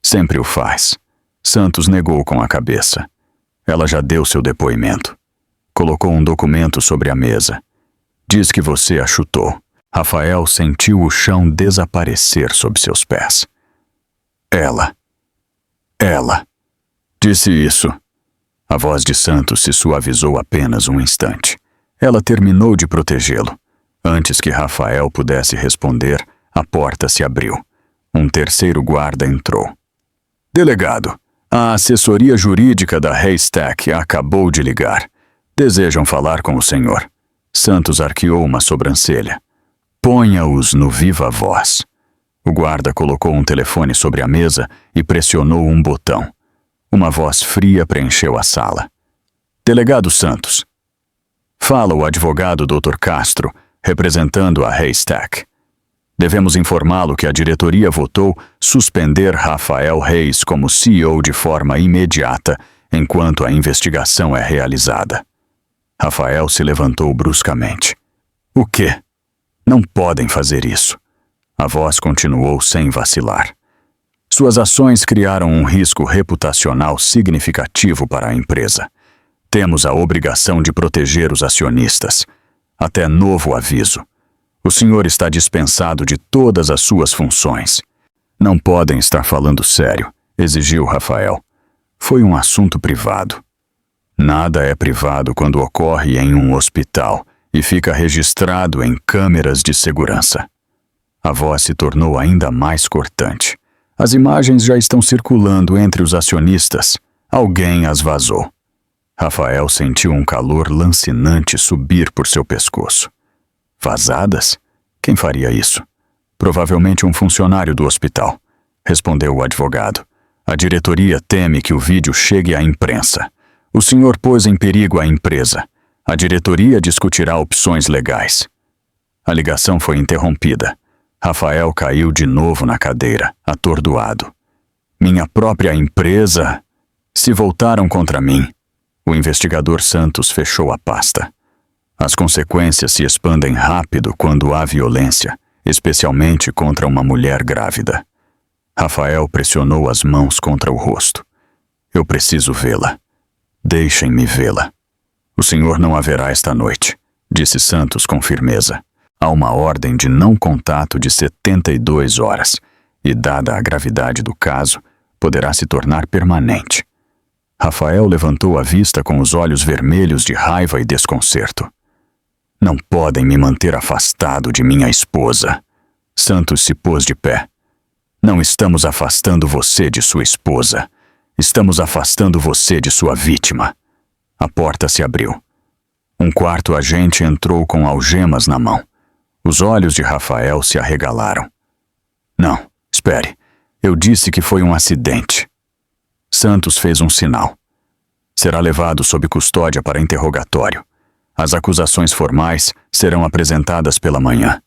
Sempre o faz. Santos negou com a cabeça. Ela já deu seu depoimento. Colocou um documento sobre a mesa. Diz que você a chutou. Rafael sentiu o chão desaparecer sob seus pés. Ela disse isso. A voz de Santos se suavizou apenas um instante. Ela terminou de protegê-lo. Antes que Rafael pudesse responder, a porta se abriu. Um terceiro guarda entrou. Delegado, a assessoria jurídica da Haystack acabou de ligar. Desejam falar com o senhor. Santos arqueou uma sobrancelha. Ponha-os no viva voz. O guarda colocou um telefone sobre a mesa e pressionou um botão. Uma voz fria preencheu a sala. Delegado Santos. Fala o advogado Dr. Castro, representando a Haystack. Devemos informá-lo que a diretoria votou suspender Rafael Reis como CEO de forma imediata, enquanto a investigação é realizada. Rafael se levantou bruscamente. O quê? Não podem fazer isso. A voz continuou sem vacilar. Suas ações criaram um risco reputacional significativo para a empresa. Temos a obrigação de proteger os acionistas. Até novo aviso. O senhor está dispensado de todas as suas funções. Não podem estar falando sério, exigiu Rafael. Foi um assunto privado. Nada é privado quando ocorre em um hospital e fica registrado em câmeras de segurança. A voz se tornou ainda mais cortante. As imagens já estão circulando entre os acionistas. Alguém as vazou. Rafael sentiu um calor lancinante subir por seu pescoço. Vazadas? Quem faria isso? Provavelmente um funcionário do hospital, respondeu o advogado. A diretoria teme que o vídeo chegue à imprensa. O senhor pôs em perigo a empresa. A diretoria discutirá opções legais. A ligação foi interrompida. Rafael caiu de novo na cadeira, atordoado. Minha própria empresa? Se voltaram contra mim. O investigador Santos fechou a pasta. As consequências se expandem rápido quando há violência, especialmente contra uma mulher grávida. Rafael pressionou as mãos contra o rosto. Eu preciso vê-la. Deixem-me vê-la. O senhor não a verá esta noite, disse Santos com firmeza. Há uma ordem de não contato de 72 horas e, dada a gravidade do caso, poderá se tornar permanente. Rafael levantou a vista com os olhos vermelhos de raiva e desconcerto. Não podem me manter afastado de minha esposa. Santos se pôs de pé. Não estamos afastando você de sua esposa. Estamos afastando você de sua vítima. A porta se abriu. Um quarto agente entrou com algemas na mão. Os olhos de Rafael se arregalaram. Não, espere. Eu disse que foi um acidente. Santos fez um sinal. Será levado sob custódia para interrogatório. As acusações formais serão apresentadas pela manhã.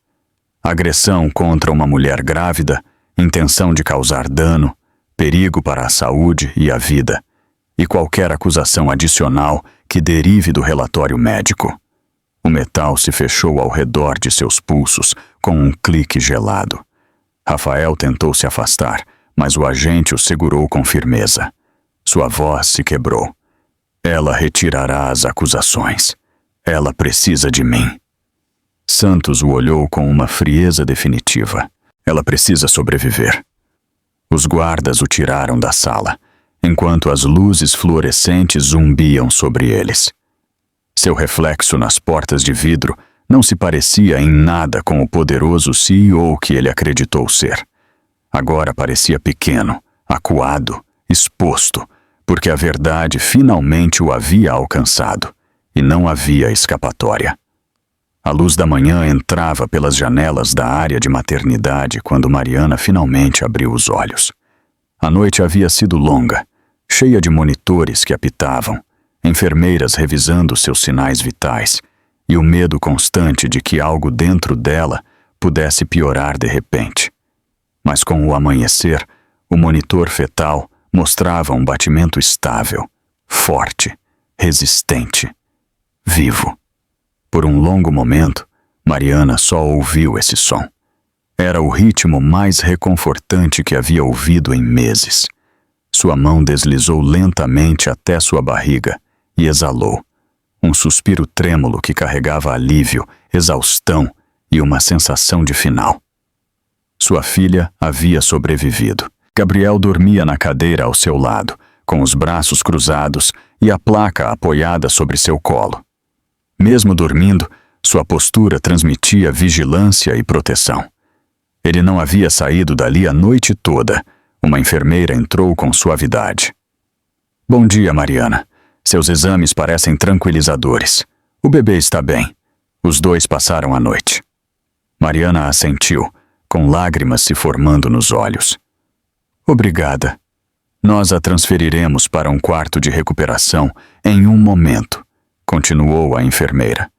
Agressão contra uma mulher grávida, intenção de causar dano, perigo para a saúde e a vida, e qualquer acusação adicional que derive do relatório médico. O metal se fechou ao redor de seus pulsos com um clique gelado. Rafael tentou se afastar, mas o agente o segurou com firmeza. Sua voz se quebrou. Ela retirará as acusações. Ela precisa de mim. Santos o olhou com uma frieza definitiva. Ela precisa sobreviver. Os guardas o tiraram da sala, enquanto as luzes fluorescentes zumbiam sobre eles. Seu reflexo nas portas de vidro não se parecia em nada com o poderoso CEO que ele acreditou ser. Agora parecia pequeno, acuado, exposto, porque a verdade finalmente o havia alcançado, e não havia escapatória. A luz da manhã entrava pelas janelas da área de maternidade quando Mariana finalmente abriu os olhos. A noite havia sido longa, cheia de monitores que apitavam, enfermeiras revisando seus sinais vitais e o medo constante de que algo dentro dela pudesse piorar de repente. Mas com o amanhecer, o monitor fetal mostrava um batimento estável, forte, resistente, vivo. Por um longo momento, Mariana só ouviu esse som. Era o ritmo mais reconfortante que havia ouvido em meses. Sua mão deslizou lentamente até sua barriga e exalou. Um suspiro trêmulo que carregava alívio, exaustão e uma sensação de final. Sua filha havia sobrevivido. Gabriel dormia na cadeira ao seu lado, com os braços cruzados e a placa apoiada sobre seu colo. Mesmo dormindo, sua postura transmitia vigilância e proteção. Ele não havia saído dali a noite toda. Uma enfermeira entrou com suavidade. Bom dia, Mariana. Seus exames parecem tranquilizadores. O bebê está bem. Os dois passaram a noite. Mariana assentiu, com lágrimas se formando nos olhos. Obrigada. Nós a transferiremos para um quarto de recuperação em um momento, continuou a enfermeira.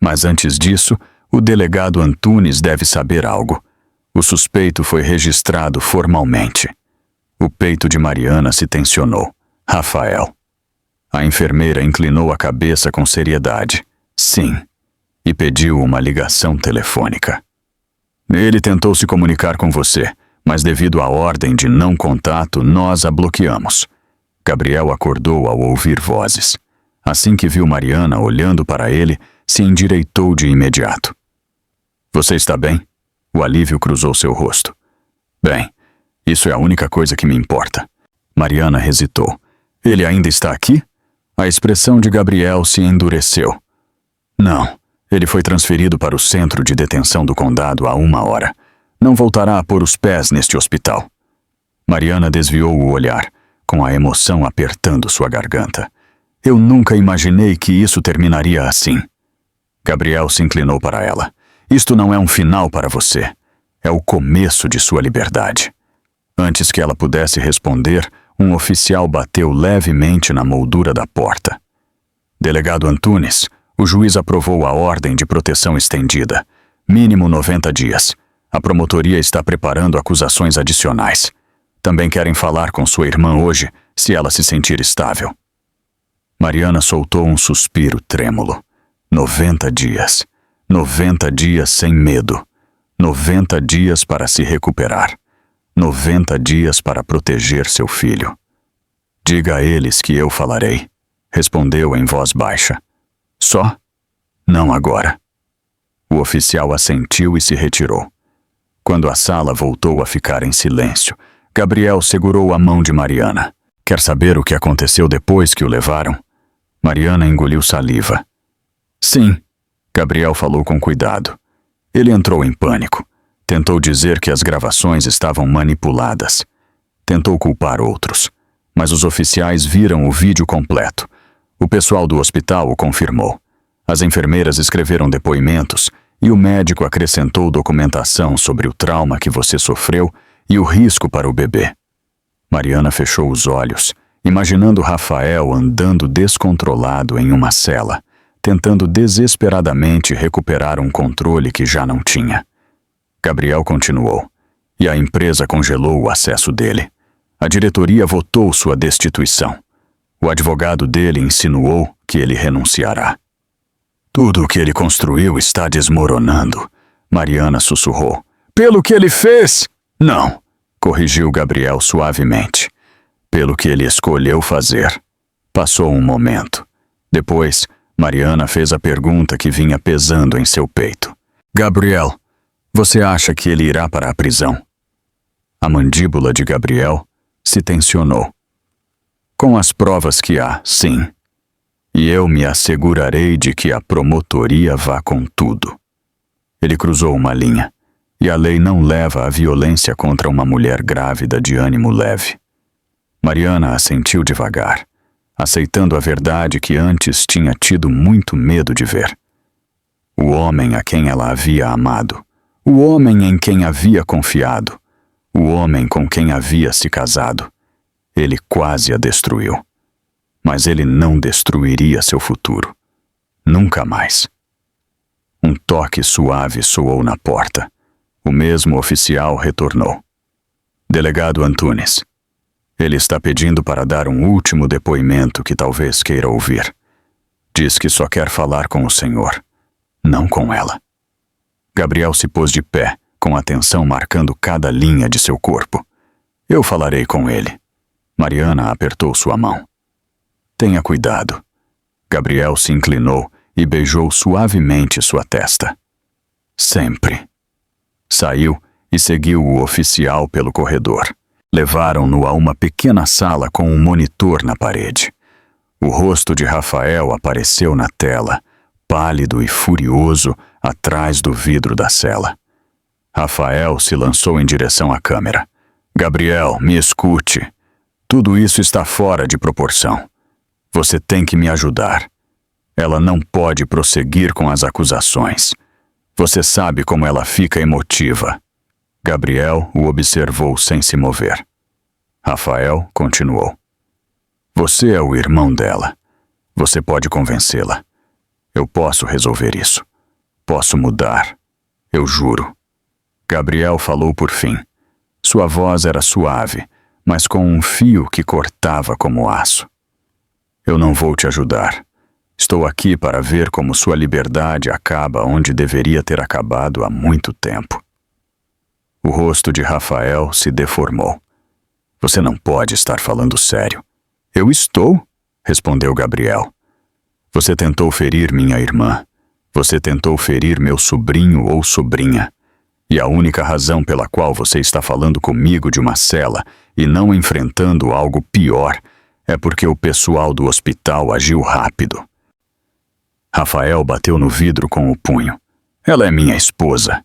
Mas antes disso, o delegado Antunes deve saber algo. O suspeito foi registrado formalmente. O peito de Mariana se tensionou. Rafael. A enfermeira inclinou a cabeça com seriedade. Sim. E pediu uma ligação telefônica. Ele tentou se comunicar com você, mas devido à ordem de não contato, nós a bloqueamos. Gabriel acordou ao ouvir vozes. Assim que viu Mariana olhando para ele, se endireitou de imediato. Você está bem? O alívio cruzou seu rosto. Bem, isso é a única coisa que me importa. Mariana hesitou. Ele ainda está aqui? A expressão de Gabriel se endureceu. Não, ele foi transferido para o centro de detenção do condado há 1 hora. Não voltará a pôr os pés neste hospital. Mariana desviou o olhar, com a emoção apertando sua garganta. Eu nunca imaginei que isso terminaria assim. Gabriel se inclinou para ela. Isto não é um final para você. É o começo de sua liberdade. Antes que ela pudesse responder, um oficial bateu levemente na moldura da porta. Delegado Antunes, o juiz aprovou a ordem de proteção estendida. Mínimo 90 dias. A promotoria está preparando acusações adicionais. Também querem falar com sua irmã hoje, se ela se sentir estável. Mariana soltou um suspiro trêmulo. 90 dias. 90 dias sem medo. 90 dias para se recuperar. 90 dias para proteger seu filho. Diga a eles que eu falarei, respondeu em voz baixa. Só? Não agora. O oficial assentiu e se retirou. Quando a sala voltou a ficar em silêncio, Gabriel segurou a mão de Mariana. Quer saber o que aconteceu depois que o levaram? Mariana engoliu saliva. Sim. Gabriel falou com cuidado. Ele entrou em pânico. Tentou dizer que as gravações estavam manipuladas. Tentou culpar outros. Mas os oficiais viram o vídeo completo. O pessoal do hospital o confirmou. As enfermeiras escreveram depoimentos e o médico acrescentou documentação sobre o trauma que você sofreu e o risco para o bebê. Mariana fechou os olhos, imaginando Rafael andando descontrolado em uma cela, tentando desesperadamente recuperar um controle que já não tinha. Gabriel continuou, e a empresa congelou o acesso dele. A diretoria votou sua destituição. O advogado dele insinuou que ele renunciará. Tudo o que ele construiu está desmoronando, Mariana sussurrou. Pelo que ele fez? Não, corrigiu Gabriel suavemente. Pelo que ele escolheu fazer. Passou um momento. Depois, Mariana fez a pergunta que vinha pesando em seu peito. Gabriel, você acha que ele irá para a prisão? A mandíbula de Gabriel se tensionou. Com as provas que há, sim. E eu me assegurarei de que a promotoria vá com tudo. Ele cruzou uma linha, e a lei não leva a violência contra uma mulher grávida de ânimo leve. Mariana assentiu devagar, aceitando a verdade que antes tinha tido muito medo de ver. O homem a quem ela havia amado, o homem em quem havia confiado, o homem com quem havia se casado, ele quase a destruiu. Mas ele não destruiria seu futuro. Nunca mais. Um toque suave soou na porta. O mesmo oficial retornou. Delegado Antunes. Ele está pedindo para dar um último depoimento que talvez queira ouvir. Diz que só quer falar com o senhor, não com ela. Gabriel se pôs de pé, com atenção marcando cada linha de seu corpo. Eu falarei com ele. Mariana apertou sua mão. Tenha cuidado. Gabriel se inclinou e beijou suavemente sua testa. Sempre. Saiu e seguiu o oficial pelo corredor. Levaram-no a uma pequena sala com um monitor na parede. O rosto de Rafael apareceu na tela, pálido e furioso, atrás do vidro da cela. Rafael se lançou em direção à câmera. Gabriel, me escute. Tudo isso está fora de proporção. Você tem que me ajudar. Ela não pode prosseguir com as acusações. Você sabe como ela fica emotiva. Gabriel o observou sem se mover. Rafael continuou. Você é o irmão dela. Você pode convencê-la. Eu posso resolver isso. Posso mudar. Eu juro. Gabriel falou por fim. Sua voz era suave, mas com um fio que cortava como aço. Eu não vou te ajudar. Estou aqui para ver como sua liberdade acaba onde deveria ter acabado há muito tempo. O rosto de Rafael se deformou. Você não pode estar falando sério. Eu estou, respondeu Gabriel. Você tentou ferir minha irmã. Você tentou ferir meu sobrinho ou sobrinha. E a única razão pela qual você está falando comigo de uma cela e não enfrentando algo pior é porque o pessoal do hospital agiu rápido. Rafael bateu no vidro com o punho. Ela é minha esposa.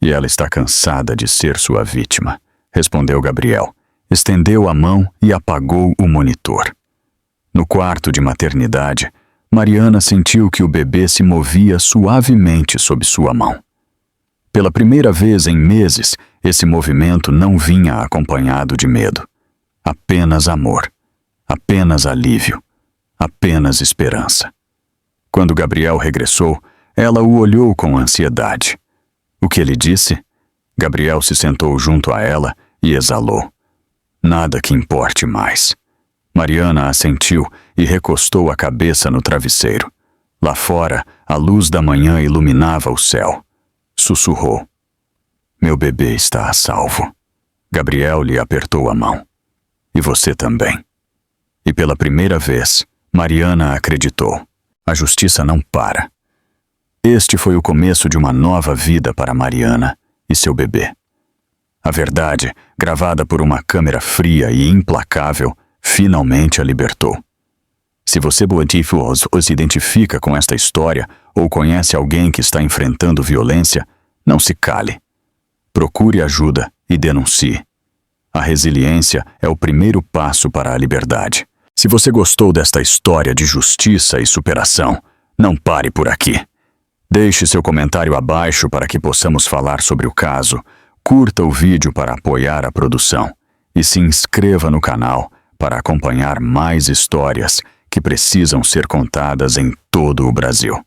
E ela está cansada de ser sua vítima, respondeu Gabriel. Estendeu a mão e apagou o monitor. No quarto de maternidade, Mariana sentiu que o bebê se movia suavemente sob sua mão. Pela primeira vez em meses, esse movimento não vinha acompanhado de medo. Apenas amor, apenas alívio, apenas esperança. Quando Gabriel regressou, ela o olhou com ansiedade. O que ele disse? Gabriel se sentou junto a ela e exalou. Nada que importe mais. Mariana assentiu e recostou a cabeça no travesseiro. Lá fora, a luz da manhã iluminava o céu. Sussurrou. Meu bebê está a salvo. Gabriel lhe apertou a mão. E você também. E pela primeira vez, Mariana acreditou. A justiça não para. Este foi o começo de uma nova vida para Mariana e seu bebê. A verdade, gravada por uma câmera fria e implacável, finalmente a libertou. Se você se identifica com esta história ou conhece alguém que está enfrentando violência, não se cale. Procure ajuda e denuncie. A resiliência é o primeiro passo para a liberdade. Se você gostou desta história de justiça e superação, não pare por aqui. Deixe seu comentário abaixo para que possamos falar sobre o caso, curta o vídeo para apoiar a produção e se inscreva no canal para acompanhar mais histórias que precisam ser contadas em todo o Brasil.